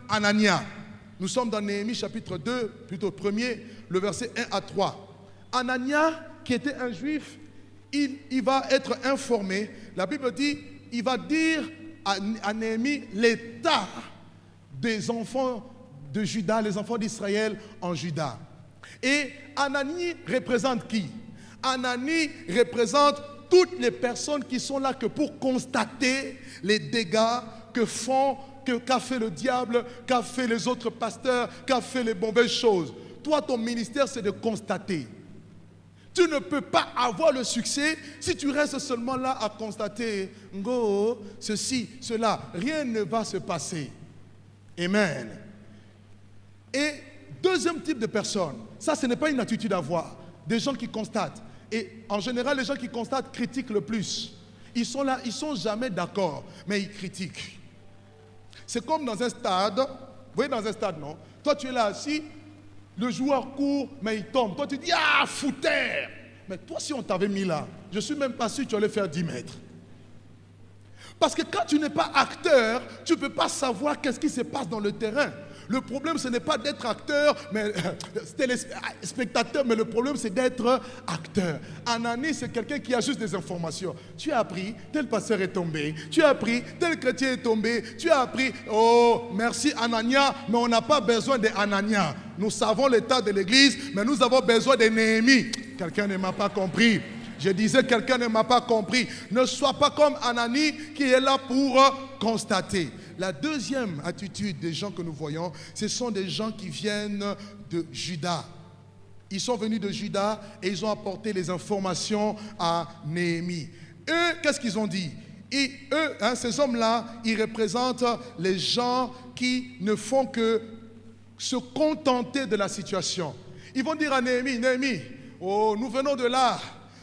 Anania. Nous sommes dans Néhémie chapitre 2, plutôt 1er, le verset 1 à 3. Anania, qui était un juif, il va être informé. La Bible dit, il va dire à Néhémie l'état des enfants de Juda, les enfants d'Israël en Juda. Et Anani représente qui? Anani représente toutes les personnes qui sont là que pour constater les dégâts qu'a fait le diable, qu'a fait les autres pasteurs, qu'a fait les mauvaises choses. Toi, ton ministère, c'est de constater. Tu ne peux pas avoir le succès si tu restes seulement là à constater, ceci, cela. Rien ne va se passer. Amen. Et deuxième type de personnes, ça, ce n'est pas une attitude à avoir. Des gens qui constatent. Et en général, les gens qui constatent critiquent le plus. Ils sont là, ils ne sont jamais d'accord, mais ils critiquent. C'est comme dans un stade. Vous voyez, dans un stade, non? Toi, tu es là assis. Le joueur court, mais il tombe. Toi, tu dis, ah, fouteur! Mais toi, si on t'avait mis là, je ne suis même pas sûr que tu allais faire 10 mètres. Parce que quand tu n'es pas acteur, tu ne peux pas savoir qu'est-ce qui se passe dans le terrain. Le problème, ce n'est pas d'être acteur, mais téléspectateur, mais le problème, c'est d'être acteur. Anani, c'est quelqu'un qui a juste des informations. Tu as appris, tel pasteur est tombé. Tu as appris, tel chrétien est tombé. Tu as appris, oh, merci Anania, mais on n'a pas besoin d'Anania. Nous savons l'état de l'église, mais nous avons besoin de Néhémie. Quelqu'un ne m'a pas compris. Je disais, quelqu'un ne m'a pas compris. Ne sois pas comme Anani qui est là pour constater. La deuxième attitude des gens que nous voyons, ce sont des gens qui viennent de Juda. Ils sont venus de Juda et ils ont apporté les informations à Néhémie. Eux, qu'est-ce qu'ils ont dit? Et eux, ces hommes-là, ils représentent les gens qui ne font que se contenter de la situation. Ils vont dire à Néhémie, Néhémie, oh, nous venons de là.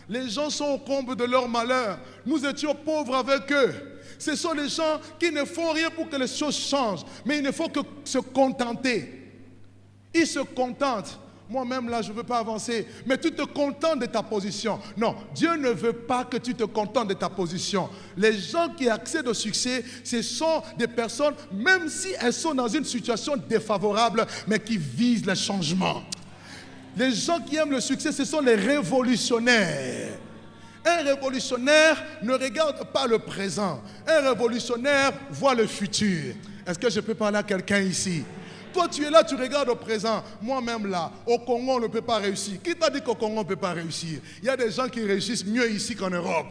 Les gens sont au comble de leur malheur. Nous étions pauvres avec eux. Ce sont les gens qui ne font rien pour que les choses changent. Mais il ne faut que se contenter. Ils se contentent. Moi-même, là, je ne veux pas avancer. Mais tu te contentes de ta position. Non, Dieu ne veut pas que tu te contentes de ta position. Les gens qui accèdent au succès, ce sont des personnes, même si elles sont dans une situation défavorable, mais qui visent le changement. Les gens qui aiment le succès, ce sont les révolutionnaires. Un révolutionnaire ne regarde pas le présent. Un révolutionnaire voit le futur. Est-ce que je peux parler à quelqu'un ici? Toi, tu es là, tu regardes au présent. Moi-même là, au Congo, on ne peut pas réussir. Qui t'a dit qu'au Congo, on ne peut pas réussir? Il y a des gens qui réussissent mieux ici qu'en Europe.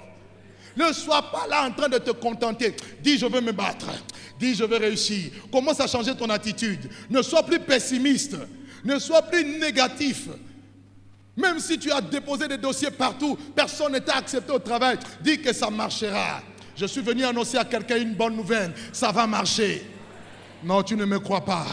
Ne sois pas là en train de te contenter. Dis, je veux me battre. Dis, je veux réussir. Commence à changer ton attitude. Ne sois plus pessimiste. Ne sois plus négatif. Même si tu as déposé des dossiers partout, personne ne t'a accepté au travail, dis que ça marchera. Je suis venu annoncer à quelqu'un une bonne nouvelle, ça va marcher. Non, tu ne me crois pas.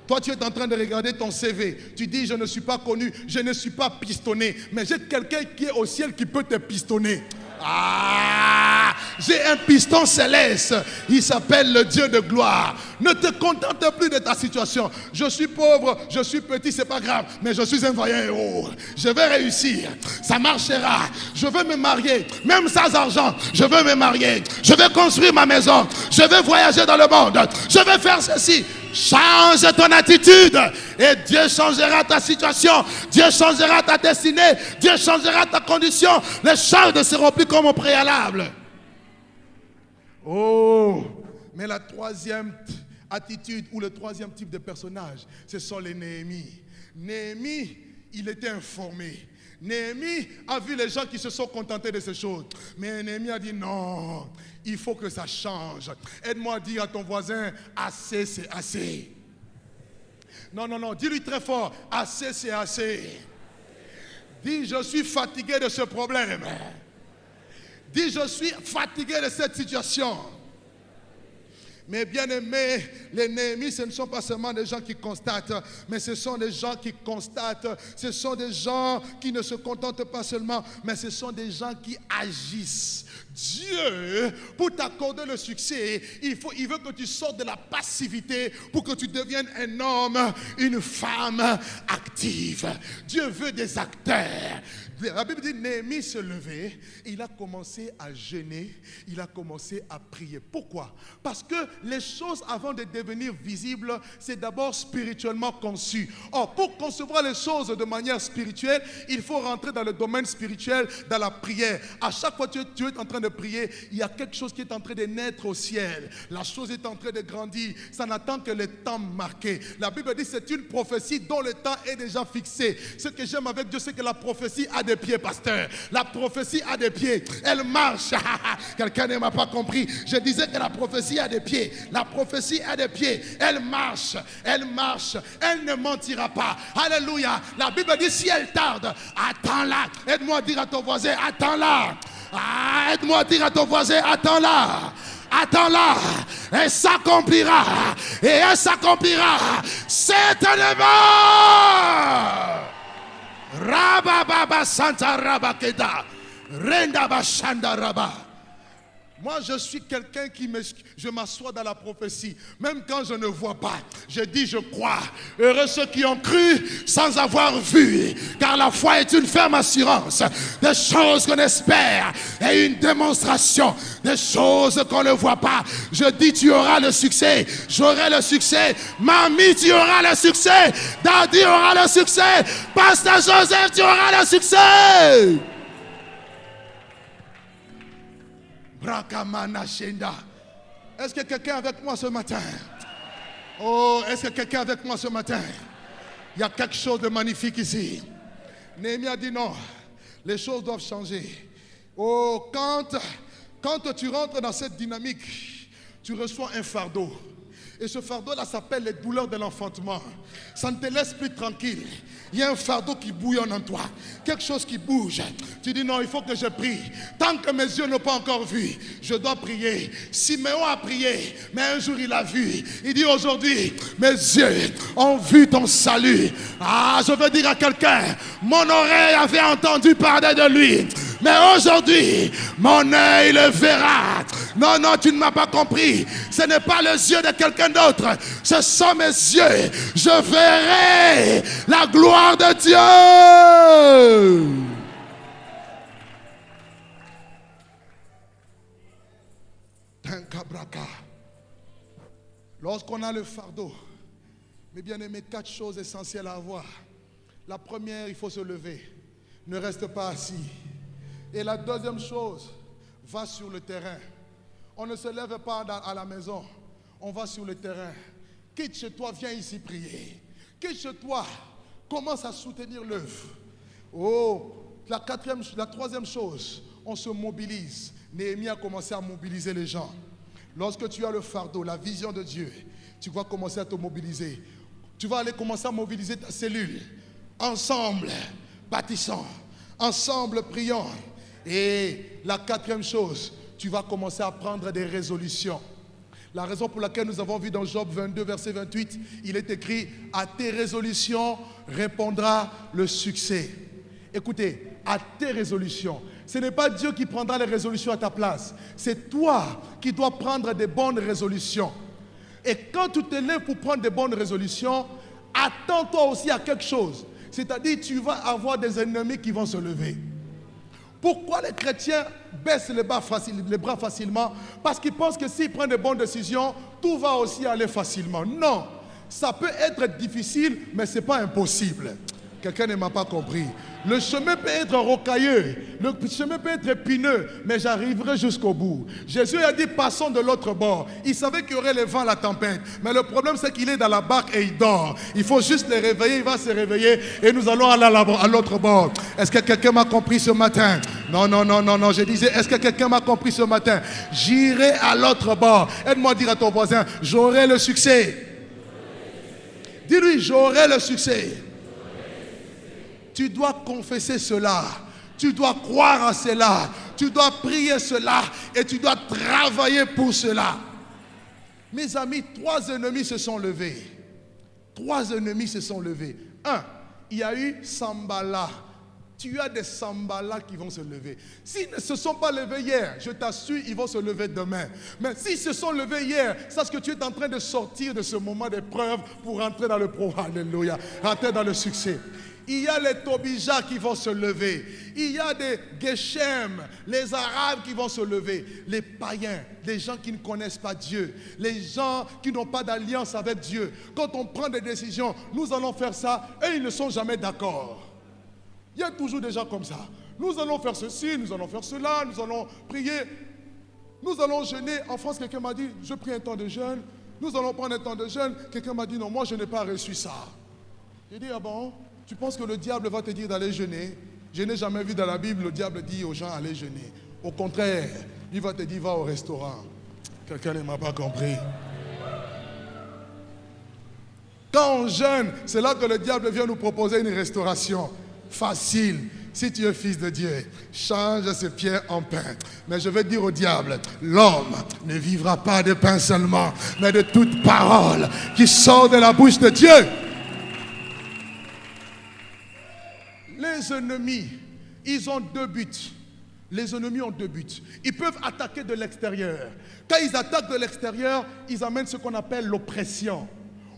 Toi, tu es en train de regarder ton CV. Tu dis, je ne suis pas connu, je ne suis pas pistonné. Mais j'ai quelqu'un qui est au ciel qui peut te pistonner. Ah, j'ai un piston céleste. Il s'appelle le Dieu de gloire. Ne te contente plus de ta situation. Je suis pauvre, je suis petit, c'est pas grave. Mais je suis un vaillant héros. Je vais réussir. Ça marchera. Je veux me marier. Même sans argent, je veux me marier. Je vais construire ma maison. Je vais voyager dans le monde. Je vais faire ceci. Change ton attitude et Dieu changera ta situation. Dieu changera ta destinée. Dieu changera ta condition. Les choses ne seront plus comme au préalable. Oh, mais la troisième attitude ou le troisième type de personnage, ce sont les Néhémies. Néhémie, il était informé. Néhémie a vu les gens qui se sont contentés de ces choses. Mais Néhémie a dit non, il faut que ça change. Aide-moi à dire à ton voisin, assez c'est assez. Non, non, non, dis-lui très fort, assez c'est assez. Dis, je suis fatigué de ce problème. Dis, je suis fatigué de cette situation. Mais bien aimés, les Néhémies, ce ne sont pas seulement des gens qui constatent, mais ce sont des gens qui constatent. Ce sont des gens qui ne se contentent pas seulement, mais ce sont des gens qui agissent. Dieu, pour t'accorder le succès, il veut que tu sortes de la passivité pour que tu deviennes un homme, une femme active. Dieu veut des acteurs. La Bible dit, Néhémie se levait, il a commencé à jeûner, il a commencé à prier. Pourquoi? Parce que les choses avant de devenir visibles, c'est d'abord spirituellement conçu. Or, pour concevoir les choses de manière spirituelle, il faut rentrer dans le domaine spirituel, dans la prière. À chaque fois que tu es en train de prier, il y a quelque chose qui est en train de naître au ciel. La chose est en train de grandir. Ça n'attend que le temps marqué. La Bible dit que c'est une prophétie dont le temps est déjà fixé. Ce que j'aime avec Dieu, c'est que la prophétie a des pieds, pasteur. La prophétie a des pieds. Elle marche. Quelqu'un ne m'a pas compris. Je disais que la prophétie a des pieds. La prophétie a des pieds. Elle marche. Elle marche. Elle ne mentira pas. Alléluia. La Bible dit si elle tarde, attends-la. Aide-moi à dire à ton voisin, attends-la. Aide-moi à dire à ton voisin, attends-la. Attends-la. Elle s'accomplira. Et elle s'accomplira certainement. Rababa Santa Rabakeda. Renda Bashanda Rabba. Moi, je suis quelqu'un je m'assois dans la prophétie. Même quand je ne vois pas, je dis je crois. Heureux ceux qui ont cru sans avoir vu. Car la foi est une ferme assurance des choses qu'on espère et une démonstration des choses qu'on ne voit pas. Je dis tu auras le succès. J'aurai le succès. Mamie, tu auras le succès. Daddy aura le succès. Pasteur Joseph, tu auras le succès. Est-ce que quelqu'un est avec moi ce matin? Oh, est-ce que quelqu'un est avec moi ce matin? Il y a quelque chose de magnifique ici. Néhémie a dit non, les choses doivent changer. Oh, quand tu rentres dans cette dynamique, tu reçois un fardeau. Et ce fardeau-là s'appelle les douleurs de l'enfantement. Ça ne te laisse plus tranquille. Il y a un fardeau qui bouillonne en toi. Quelque chose qui bouge. Tu dis non, il faut que je prie. Tant que mes yeux n'ont pas encore vu, je dois prier. Siméon a prié, mais un jour il a vu. Il dit aujourd'hui, mes yeux ont vu ton salut. Ah, je veux dire à quelqu'un, mon oreille avait entendu parler de lui. Mais aujourd'hui, mon œil le verra. Non, non, tu ne m'as pas compris. Ce n'est pas les yeux de quelqu'un d'autre. Ce sont mes yeux. Je verrai la gloire de Dieu. Lorsqu'on a le fardeau, mes bien-aimés, 4 choses essentielles à avoir. La première, il faut se lever. Ne reste pas assis. Et la deuxième chose, va sur le terrain. On ne se lève pas à la maison. On va sur le terrain. Quitte chez toi, viens ici prier. Quitte chez toi, commence à soutenir l'œuvre. Oh, la troisième chose, on se mobilise. Néhémie a commencé à mobiliser les gens. Lorsque tu as le fardeau, la vision de Dieu, tu vas commencer à te mobiliser. Tu vas aller commencer à mobiliser ta cellule. Ensemble, bâtissons. Ensemble, prions. Et la quatrième chose, tu vas commencer à prendre des résolutions. La raison pour laquelle nous avons vu dans Job 22, verset 28, il est écrit, à tes résolutions répondra le succès. Écoutez, à tes résolutions. Ce n'est pas Dieu qui prendra les résolutions à ta place. C'est toi qui dois prendre des bonnes résolutions. Et quand tu te lèves pour prendre des bonnes résolutions, attends-toi aussi à quelque chose. C'est-à-dire, tu vas avoir des ennemis qui vont se lever. Pourquoi les chrétiens baissent les bras facilement? Parce qu'ils pensent que s'ils prennent de bonnes décisions, tout va aussi aller facilement. Non, ça peut être difficile, mais ce n'est pas impossible. Quelqu'un ne m'a pas compris. Le chemin peut être rocailleux, le chemin peut être épineux, mais j'arriverai jusqu'au bout. Jésus a dit, passons de l'autre bord. Il savait qu'il y aurait le vent, la tempête. Mais le problème, c'est qu'il est dans la barque et il dort. Il faut juste le réveiller, il va se réveiller et nous allons aller à l'autre bord. Est-ce que quelqu'un m'a compris ce matin? Non, non, non, non, non. Je disais, est-ce que quelqu'un m'a compris ce matin? J'irai à l'autre bord. Aide-moi à dire à ton voisin, j'aurai le succès. Dis-lui, j'aurai le succès. Tu dois confesser cela. Tu dois croire à cela. Tu dois prier cela. Et tu dois travailler pour cela. Mes amis, 3 ennemis se sont levés. 3 ennemis se sont levés. 1, il y a eu Sambala. Tu as des Sambala qui vont se lever. S'ils ne se sont pas levés hier, je t'assure, ils vont se lever demain. Mais s'ils se sont levés hier, sache que tu es en train de sortir de ce moment d'épreuve pour rentrer dans le pro. Alléluia. Rentrer dans le succès. Il y a les Tobija qui vont se lever. Il y a des Geshem, les Arabes qui vont se lever. Les païens, les gens qui ne connaissent pas Dieu. Les gens qui n'ont pas d'alliance avec Dieu. Quand on prend des décisions, nous allons faire ça, et ils ne sont jamais d'accord. Il y a toujours des gens comme ça. Nous allons faire ceci, nous allons faire cela, nous allons prier. Nous allons jeûner. En France, quelqu'un m'a dit, je prie un temps de jeûne. Nous allons prendre un temps de jeûne. Quelqu'un m'a dit, non, moi je n'ai pas reçu ça. J'ai dit, ah bon? Tu penses que le diable va te dire d'aller jeûner? Je n'ai jamais vu dans la Bible le diable dire aux gens allez jeûner. Au contraire, il va te dire va au restaurant. Quelqu'un ne m'a pas compris. Quand on jeûne, c'est là que le diable vient nous proposer une restauration facile. Si tu es fils de Dieu, change ces pierres en pain. Mais je vais dire au diable, l'homme ne vivra pas de pain seulement, mais de toute parole qui sort de la bouche de Dieu. Les ennemis, ils ont deux buts. Les ennemis ont deux buts. Ils peuvent attaquer de l'extérieur. Quand ils attaquent de l'extérieur, ils amènent ce qu'on appelle l'oppression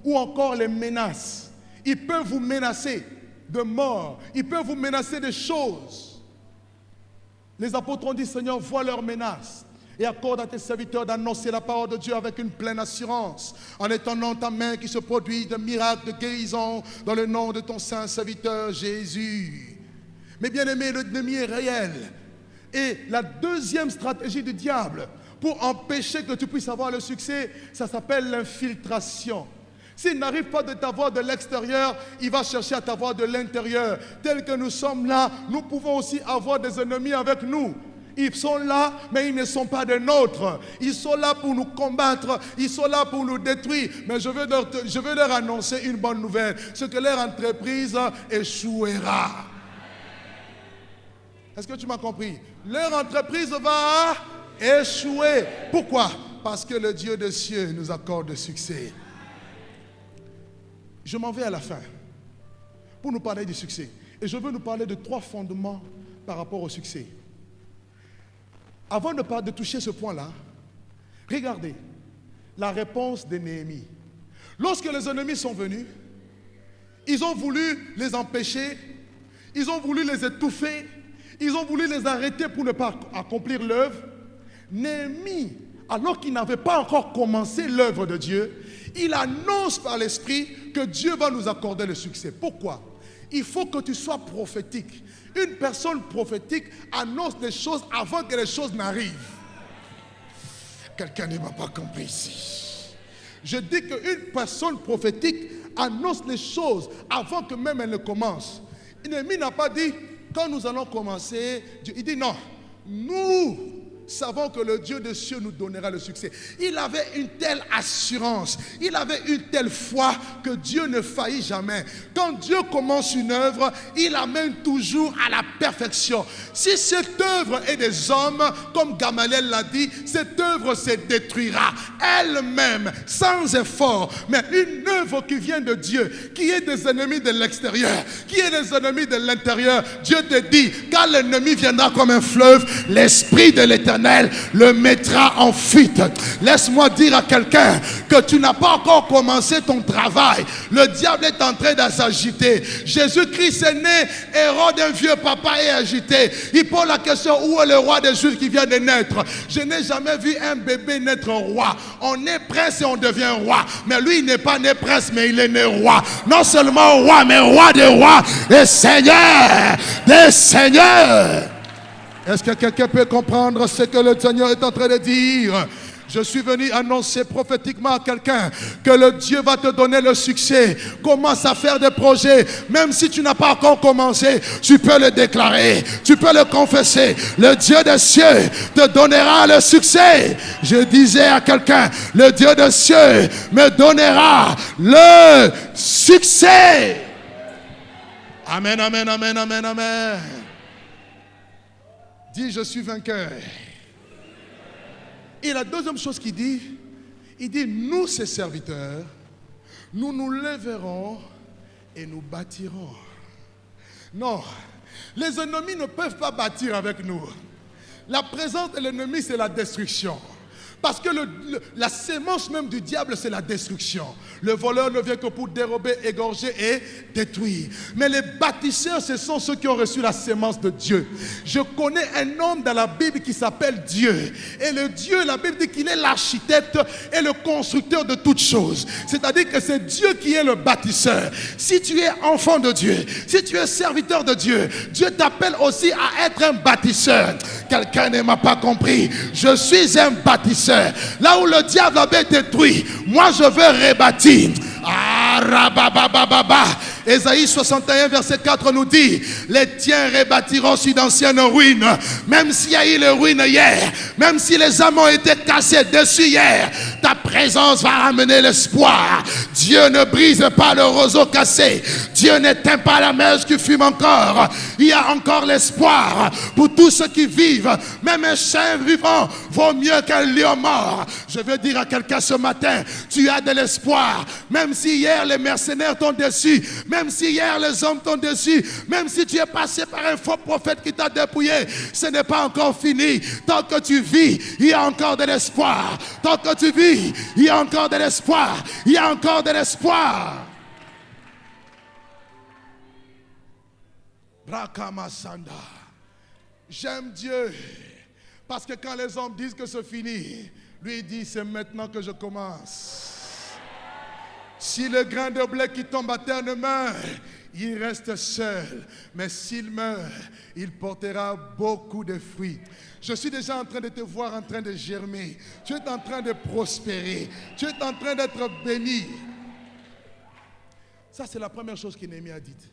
ou encore les menaces. Ils peuvent vous menacer de mort. Ils peuvent vous menacer de choses. Les apôtres ont dit, Seigneur, vois leurs menaces et accorde à tes serviteurs d'annoncer la parole de Dieu avec une pleine assurance, en étendant ta main qui se produit de miracles, de guérison, dans le nom de ton saint serviteur Jésus. Mais bien aimé, l'ennemi est réel. Et la deuxième stratégie du diable pour empêcher que tu puisses avoir le succès, ça s'appelle l'infiltration. S'il n'arrive pas de t'avoir de l'extérieur, il va chercher à t'avoir de l'intérieur. Tel que nous sommes là, nous pouvons aussi avoir des ennemis avec nous. Ils sont là, mais ils ne sont pas des nôtres. Ils sont là pour nous combattre, ils sont là pour nous détruire. Mais je veux leur annoncer une bonne nouvelle. C'est que leur entreprise échouera. Est-ce que tu m'as compris? Leur entreprise va échouer. Pourquoi? Parce que le Dieu des cieux nous accorde le succès. Je m'en vais à la fin pour nous parler du succès. Et je veux nous parler de 3 fondements par rapport au succès. Avant de toucher ce point-là, regardez la réponse de Néhémie. Lorsque les ennemis sont venus, ils ont voulu les empêcher, ils ont voulu les étouffer, ils ont voulu les arrêter pour ne pas accomplir l'œuvre. Néhémie, alors qu'il n'avait pas encore commencé l'œuvre de Dieu, il annonce par l'Esprit que Dieu va nous accorder le succès. Pourquoi? Il faut que tu sois prophétique. Une personne prophétique annonce des choses avant que les choses n'arrivent. Quelqu'un ne m'a pas compris ici. Je dis qu'une personne prophétique annonce les choses avant que même elle ne commence. Néhémie n'a pas dit, quand nous allons commencer, il dit non, nous savons que le Dieu des cieux nous donnera le succès. Il avait une telle assurance, il avait une telle foi que Dieu ne faillit jamais. Quand Dieu commence une œuvre, il amène toujours à la perfection. Si cette œuvre est des hommes, comme Gamaliel l'a dit, cette œuvre se détruira elle-même, sans effort. Mais une œuvre qui vient de Dieu, qui est des ennemis de l'extérieur, qui est des ennemis de l'intérieur, Dieu te dit, quand l'ennemi viendra comme un fleuve, l'Esprit de l'Éternel le mettra en fuite. Laisse-moi dire à quelqu'un que tu n'as pas encore commencé ton travail. Le diable est en train de s'agiter. Jésus-Christ est né, Hérode, un vieux papa, est agité. Il pose la question, où est le roi des Juifs qui vient de naître? Je n'ai jamais vu un bébé naître roi. On est prince et on devient roi. Mais lui, il n'est pas né prince, mais il est né roi. Non seulement roi, mais roi des rois et seigneur des seigneurs. Est-ce que quelqu'un peut comprendre ce que le Seigneur est en train de dire? Je suis venu annoncer prophétiquement à quelqu'un que le Dieu va te donner le succès. Commence à faire des projets. Même si tu n'as pas encore commencé, tu peux le déclarer. Tu peux le confesser. Le Dieu des cieux te donnera le succès. Je disais à quelqu'un, le Dieu des cieux me donnera le succès. Amen, amen, amen, amen, amen. Dis, je suis vainqueur. Et la deuxième chose qu'il dit, il dit, nous, ses serviteurs, nous nous lèverons et nous bâtirons. Non, les ennemis ne peuvent pas bâtir avec nous. La présence de l'ennemi, c'est la destruction. Parce que la sémence même du diable, c'est la destruction. Le voleur ne vient que pour dérober, égorger et détruire. Mais les bâtisseurs, ce sont ceux qui ont reçu la sémence de Dieu. Je connais un homme dans la Bible qui s'appelle Dieu. Et le Dieu, la Bible dit qu'il est l'architecte et le constructeur de toutes choses. C'est-à-dire que c'est Dieu qui est le bâtisseur. Si tu es enfant de Dieu, si tu es serviteur de Dieu, Dieu t'appelle aussi à être un bâtisseur. Quelqu'un ne m'a pas compris. Je suis un bâtisseur. Là où le diable avait détruit, moi je veux rebâtir. Ah, rababababa. Ésaïe 61 verset 4 nous dit: les tiens rebâtiront sur d'anciennes ruines. Même s'il y a eu les ruines hier, même si les âmes ont été cassées dessus hier, ta présence va ramener l'espoir. Dieu ne brise pas le roseau cassé. Dieu n'éteint pas la mèche qui fume encore. Il y a encore l'espoir pour tous ceux qui vivent. Même un chien vivant vaut mieux qu'un lion mort. Je veux dire à quelqu'un ce matin, tu as de l'espoir. Même si hier les mercenaires t'ont déçu, même si hier les hommes t'ont déçu, même si tu es passé par un faux prophète qui t'a dépouillé, ce n'est pas encore fini. Tant que tu vis, il y a encore de l'espoir. Tant que tu vis, il y a encore de l'espoir. Il y a encore de l'espoir. Brakamasanda. J'aime Dieu parce que quand les hommes disent que c'est fini, lui dit c'est maintenant que je commence. Si le grain de blé qui tombe à terre ne meurt, il reste seul. Mais s'il meurt, il portera beaucoup de fruits. Je suis déjà en train de te voir en train de germer. Tu es en train de prospérer. Tu es en train d'être béni. Ça, c'est la première chose que Néhémie a dite.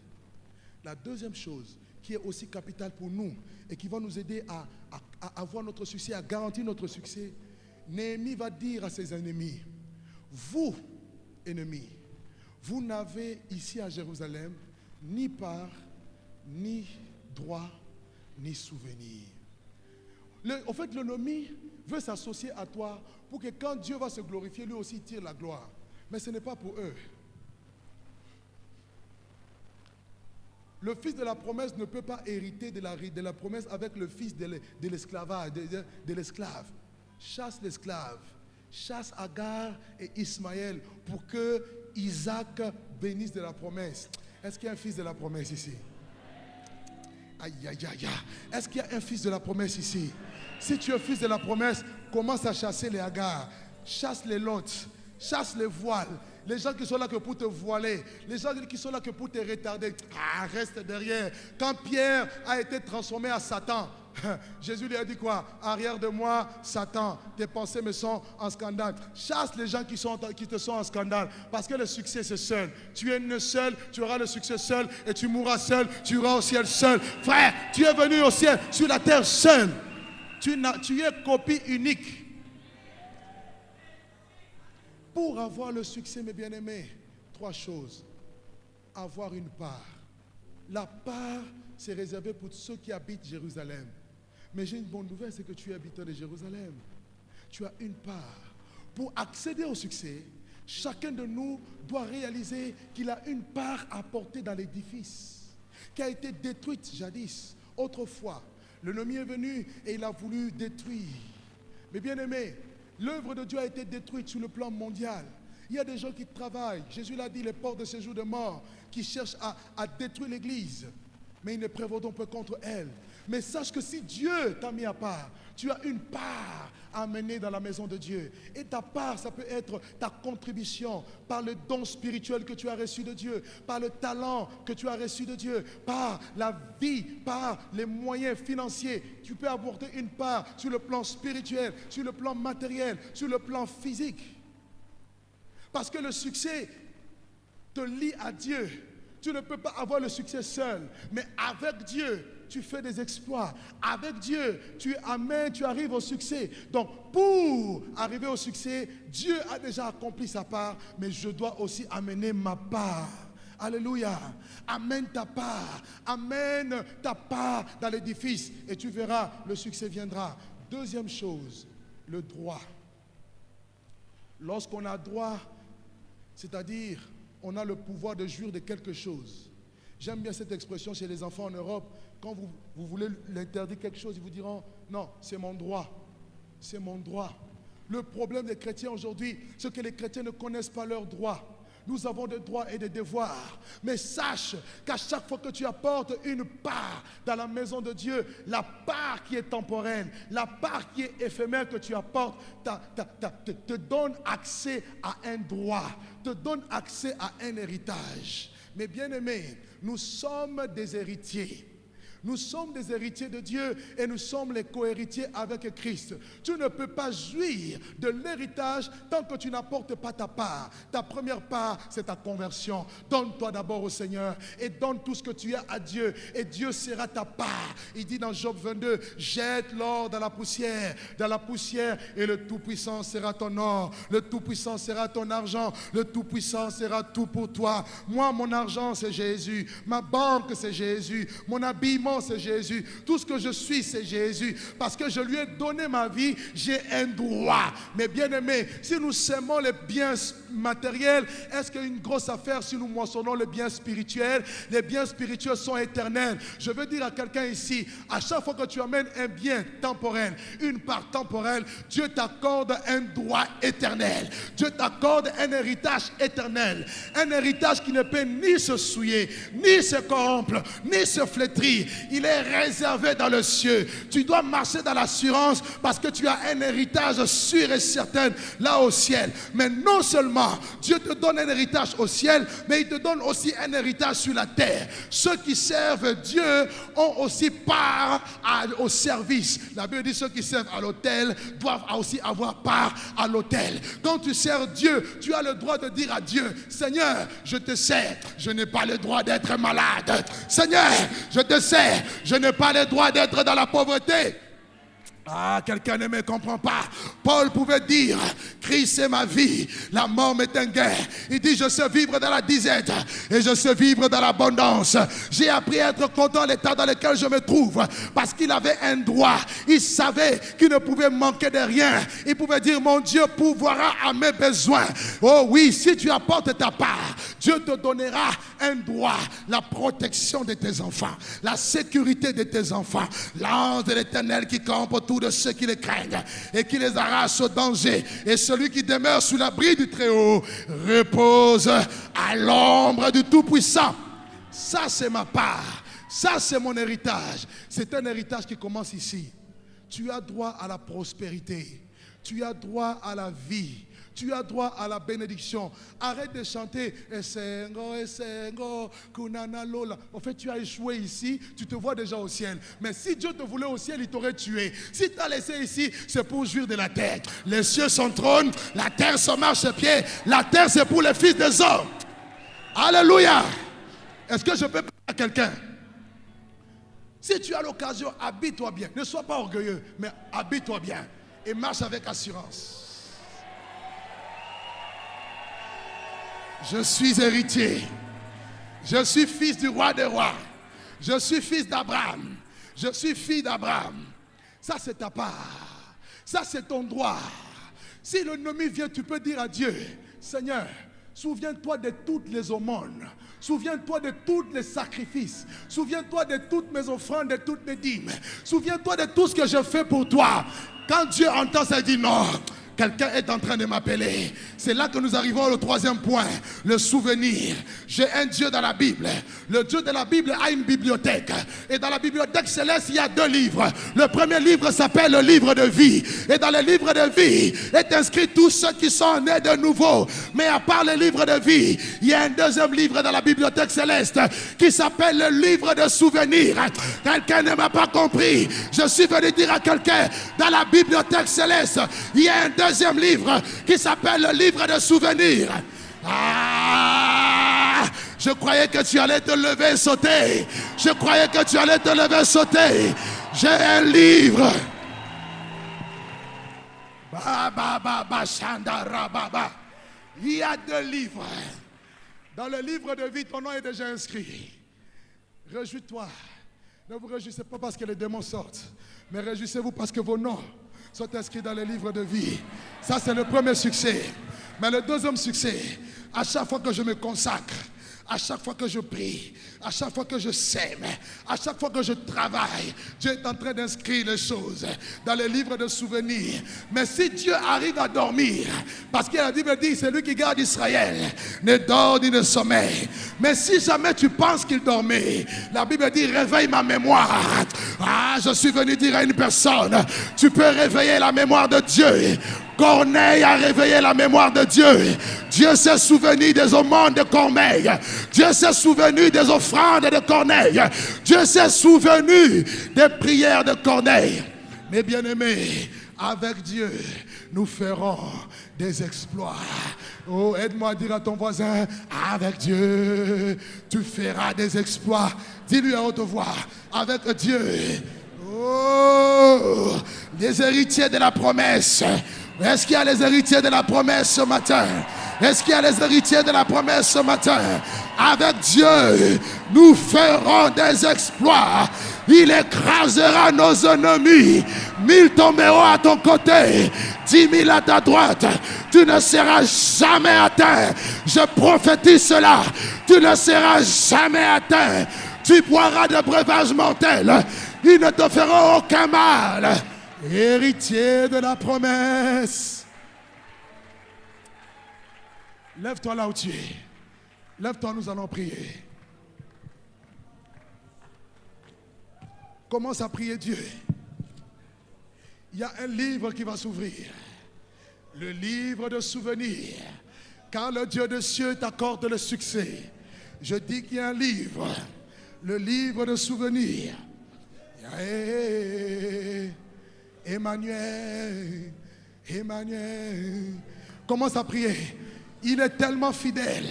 La deuxième chose qui est aussi capitale pour nous et qui va nous aider à avoir notre succès, à garantir notre succès, Néhémie va dire à ses ennemis: vous, ennemis, vous n'avez ici à Jérusalem ni part, ni droit, ni souvenir. En fait, l'ennemi veut s'associer à toi pour que quand Dieu va se glorifier, lui aussi tire la gloire. Mais ce n'est pas pour eux. Le fils de la promesse ne peut pas hériter de la promesse avec le fils de l'esclavage, de l'esclave. Chasse l'esclave, chasse Agar et Ismaël pour que Isaac bénisse de la promesse. Est-ce qu'il y a un fils de la promesse ici? Aïe, aïe, aïe. Est-ce qu'il y a un fils de la promesse ici? Si tu es fils de la promesse, commence à chasser les Agar, chasse les Lot, chasse les voiles. Les gens qui sont là que pour te voiler, les gens qui sont là que pour te retarder, reste derrière. Quand Pierre a été transformé à Satan, Jésus lui a dit quoi? Arrière de moi, Satan, tes pensées me sont en scandale. Chasse les gens qui te sont en scandale, parce que le succès c'est seul. Tu es né seul, tu auras le succès seul, et tu mourras seul, tu iras au ciel seul. Frère, tu es venu au ciel, sur la terre seul. Tu es copie unique. Pour avoir le succès, mes bien-aimés, 3 choses. Avoir une part. La part, c'est réservé pour ceux qui habitent Jérusalem. Mais j'ai une bonne nouvelle, c'est que tu es habitant de Jérusalem. Tu as une part. Pour accéder au succès, chacun de nous doit réaliser qu'il a une part à porter dans l'édifice, qui a été détruite jadis. Autrefois, l'ennemi est venu et il a voulu détruire. Mais bien-aimés, l'œuvre de Dieu a été détruite sur le plan mondial. Il y a des gens qui travaillent, Jésus l'a dit, les portes de séjour de mort, qui cherchent à détruire l'église. Mais ils ne prévaudront pas contre elle. Mais sache que si Dieu t'a mis à part, tu as une part à mener dans la maison de Dieu. Et ta part, ça peut être ta contribution par le don spirituel que tu as reçu de Dieu, par le talent que tu as reçu de Dieu, par la vie, par les moyens financiers. Tu peux apporter une part sur le plan spirituel, sur le plan matériel, sur le plan physique. Parce que le succès te lie à Dieu. Tu ne peux pas avoir le succès seul, mais avec Dieu, tu fais des exploits. Avec Dieu, tu arrives au succès. Donc, pour arriver au succès, Dieu a déjà accompli sa part, mais je dois aussi amener ma part. Alléluia. Amène ta part. Amène ta part dans l'édifice et tu verras, le succès viendra. Deuxième chose, le droit. Lorsqu'on a droit, c'est-à-dire on a le pouvoir de jouir de quelque chose. J'aime bien cette expression chez les enfants en Europe. Quand vous voulez l'interdire quelque chose, ils vous diront, non, c'est mon droit. C'est mon droit. Le problème des chrétiens aujourd'hui, c'est que les chrétiens ne connaissent pas leurs droits. Nous avons des droits et des devoirs. Mais sache qu'à chaque fois que tu apportes une part dans la maison de Dieu, la part qui est temporelle, la part qui est éphémère que tu apportes, te donne accès à un droit, te donne accès à un héritage. Mais bien aimés, nous sommes des héritiers. Nous sommes des héritiers de Dieu et nous sommes les co-héritiers avec Christ. Tu ne peux pas jouir de l'héritage tant que tu n'apportes pas ta part. Ta première part, c'est ta conversion. Donne-toi d'abord au Seigneur et donne tout ce que tu as à Dieu et Dieu sera ta part. Il dit dans Job 22, jette l'or dans la poussière et le Tout-Puissant sera ton or. Le Tout-Puissant sera ton argent. Le Tout-Puissant sera tout pour toi. Moi, mon argent, c'est Jésus. Ma banque, c'est Jésus. Mon habillement, c'est Jésus. Tout ce que je suis, c'est Jésus. Parce que je lui ai donné ma vie, j'ai un droit. Mais bien aimé, si nous sèmons les biens matériels, est-ce qu'il y a une grosse affaire si nous moissonnons les biens spirituels? Les biens spirituels sont éternels. Je veux dire à quelqu'un ici, à chaque fois que tu amènes un bien temporel, une part temporelle, Dieu t'accorde un droit éternel. Dieu t'accorde un héritage éternel. Un héritage qui ne peut ni se souiller, ni se corrompre, ni se flétrir. Il est réservé dans le ciel. Tu dois marcher dans l'assurance parce que tu as un héritage sûr et certain là au ciel. Mais non seulement Dieu te donne un héritage au ciel, mais il te donne aussi un héritage sur la terre. Ceux qui servent Dieu ont aussi part au service. La Bible dit ceux qui servent à l'autel doivent aussi avoir part à l'autel. Quand tu sers Dieu, tu as le droit de dire à Dieu, Seigneur, je te sers, je n'ai pas le droit d'être malade. Seigneur, je te sers, je n'ai pas le droit d'être dans la pauvreté. Ah, quelqu'un ne me comprend pas. Paul pouvait dire, Christ est ma vie, la mort m'est un gain. Il dit, je sais vivre dans la disette et je sais vivre dans l'abondance. J'ai appris à être content de l'état dans lequel je me trouve parce qu'il avait un droit. Il savait qu'il ne pouvait manquer de rien. Il pouvait dire, mon Dieu pourvoira à mes besoins. Oh oui, si tu apportes ta part, Dieu te donnera un droit, la protection de tes enfants, la sécurité de tes enfants, l'ange de l'Éternel qui campe autour de ceux qui les craignent et qui les arrache au danger. Et celui qui demeure sous l'abri du Très-Haut repose à l'ombre du Tout-Puissant. Ça, c'est ma part. Ça, c'est mon héritage. C'est un héritage qui commence ici. Tu as droit à la prospérité. Tu as droit à la vie. Tu as droit à la bénédiction. Arrête de chanter Esengo, Esengo, Kunana Lola. En fait, tu as échoué ici, tu te vois déjà au ciel. Mais si Dieu te voulait au ciel, il t'aurait tué. Si tu as laissé ici, c'est pour jouir de la terre. Les cieux sont trône, la terre se marche-pied. La terre, c'est pour les fils des hommes. Alléluia. Est-ce que je peux parler à quelqu'un? Si tu as l'occasion, habille-toi bien. Ne sois pas orgueilleux, mais habille-toi bien. Et marche avec assurance. Je suis héritier. Je suis fils du roi des rois. Je suis fils d'Abraham. Je suis fille d'Abraham. Ça, c'est ta part. Ça, c'est ton droit. Si l'ennemi vient, tu peux dire à Dieu, Seigneur, souviens-toi de toutes les aumônes. Souviens-toi de tous les sacrifices. Souviens-toi de toutes mes offrandes, de toutes mes dîmes. Souviens-toi de tout ce que je fais pour toi. Quand Dieu entend ça, il dit non. Quelqu'un est en train de m'appeler. C'est là que nous arrivons au troisième point, le souvenir. J'ai un Dieu dans la Bible. Le Dieu de la Bible a une bibliothèque. Et dans la bibliothèque céleste, il y a 2 livres. Le premier livre s'appelle le livre de vie. Et dans le livre de vie est inscrit tous ceux qui sont nés de nouveau. Mais à part le livre de vie, il y a un deuxième livre dans la bibliothèque céleste qui s'appelle le livre de souvenirs. Quelqu'un ne m'a pas compris. Je suis venu dire à quelqu'un, dans la bibliothèque céleste, il y a un deuxième livre qui s'appelle le livre de souvenirs. Ah, je croyais que tu allais te lever et sauter. Je croyais que tu allais te lever et sauter. J'ai un livre. Il y a 2 livres. Dans le livre de vie, ton nom est déjà inscrit. Réjouis-toi. Ne vous réjouissez pas parce que les démons sortent, mais réjouissez-vous parce que vos noms sont inscrits dans le livre de vie. Ça, c'est le premier succès. Mais le deuxième succès, à chaque fois que je me consacre, À chaque fois que je prie, à chaque fois que je sème, à chaque fois que je travaille, Dieu est en train d'inscrire les choses dans les livres de souvenirs. Mais si Dieu arrive à dormir, parce que la Bible dit, c'est lui qui garde Israël, ne dort ni ne sommeille. Mais si jamais tu penses qu'il dormait, la Bible dit, réveille ma mémoire. Ah, je suis venu dire à une personne, tu peux réveiller la mémoire de Dieu. Corneille a réveillé la mémoire de Dieu. Dieu s'est souvenu des aumônes de Corneille. Dieu s'est souvenu des offrandes de Corneille. Dieu s'est souvenu des prières de Corneille. Mes bien-aimés, avec Dieu, nous ferons des exploits. Oh, aide-moi à dire à ton voisin, avec Dieu, tu feras des exploits. Dis-lui à haute voix, avec Dieu. Oh, les héritiers de la promesse. Est-ce qu'il y a les héritiers de la promesse ce matin? Est-ce qu'il y a les héritiers de la promesse ce matin? Avec Dieu, nous ferons des exploits. Il écrasera nos ennemis. 1000 tomberont à ton côté, 10 000 à ta droite. Tu ne seras jamais atteint. Je prophétise cela. Tu ne seras jamais atteint. Tu boiras de breuvages mortels. Ils ne te feront aucun mal. Héritier de la promesse. Lève-toi là où tu es. Lève-toi, nous allons prier. Commence à prier Dieu. Il y a un livre qui va s'ouvrir. Le livre de souvenirs. Car le Dieu des cieux t'accorde le succès. Je dis qu'il y a un livre. Le livre de souvenirs. Emmanuel, Emmanuel. Commence à prier. Il est tellement fidèle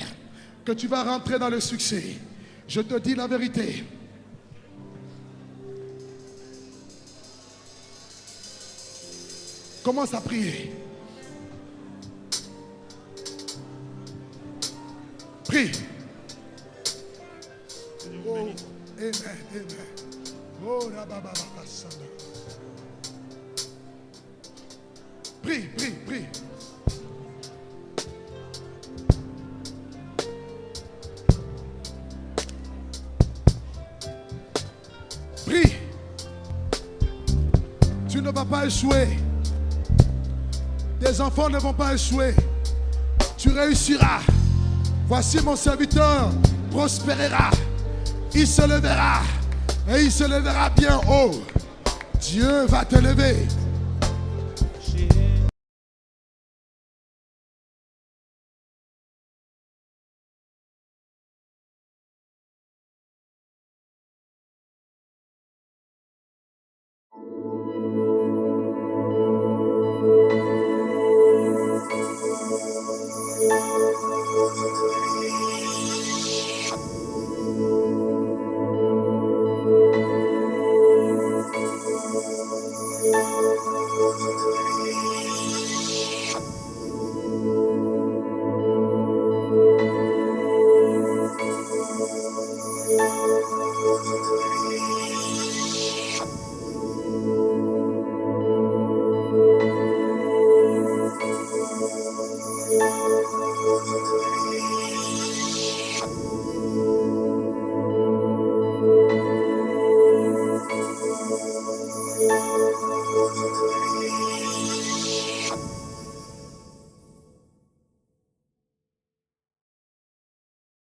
que tu vas rentrer dans le succès. Je te dis la vérité. Commence à prier. Prie. Oh, amen, amen. Oh, la baba, prie, prie, prie. Prie. Tu ne vas pas échouer. Tes enfants ne vont pas échouer. Tu réussiras. Voici mon serviteur prospérera. Il se lèvera. Et il se lèvera bien haut. Dieu va te lever.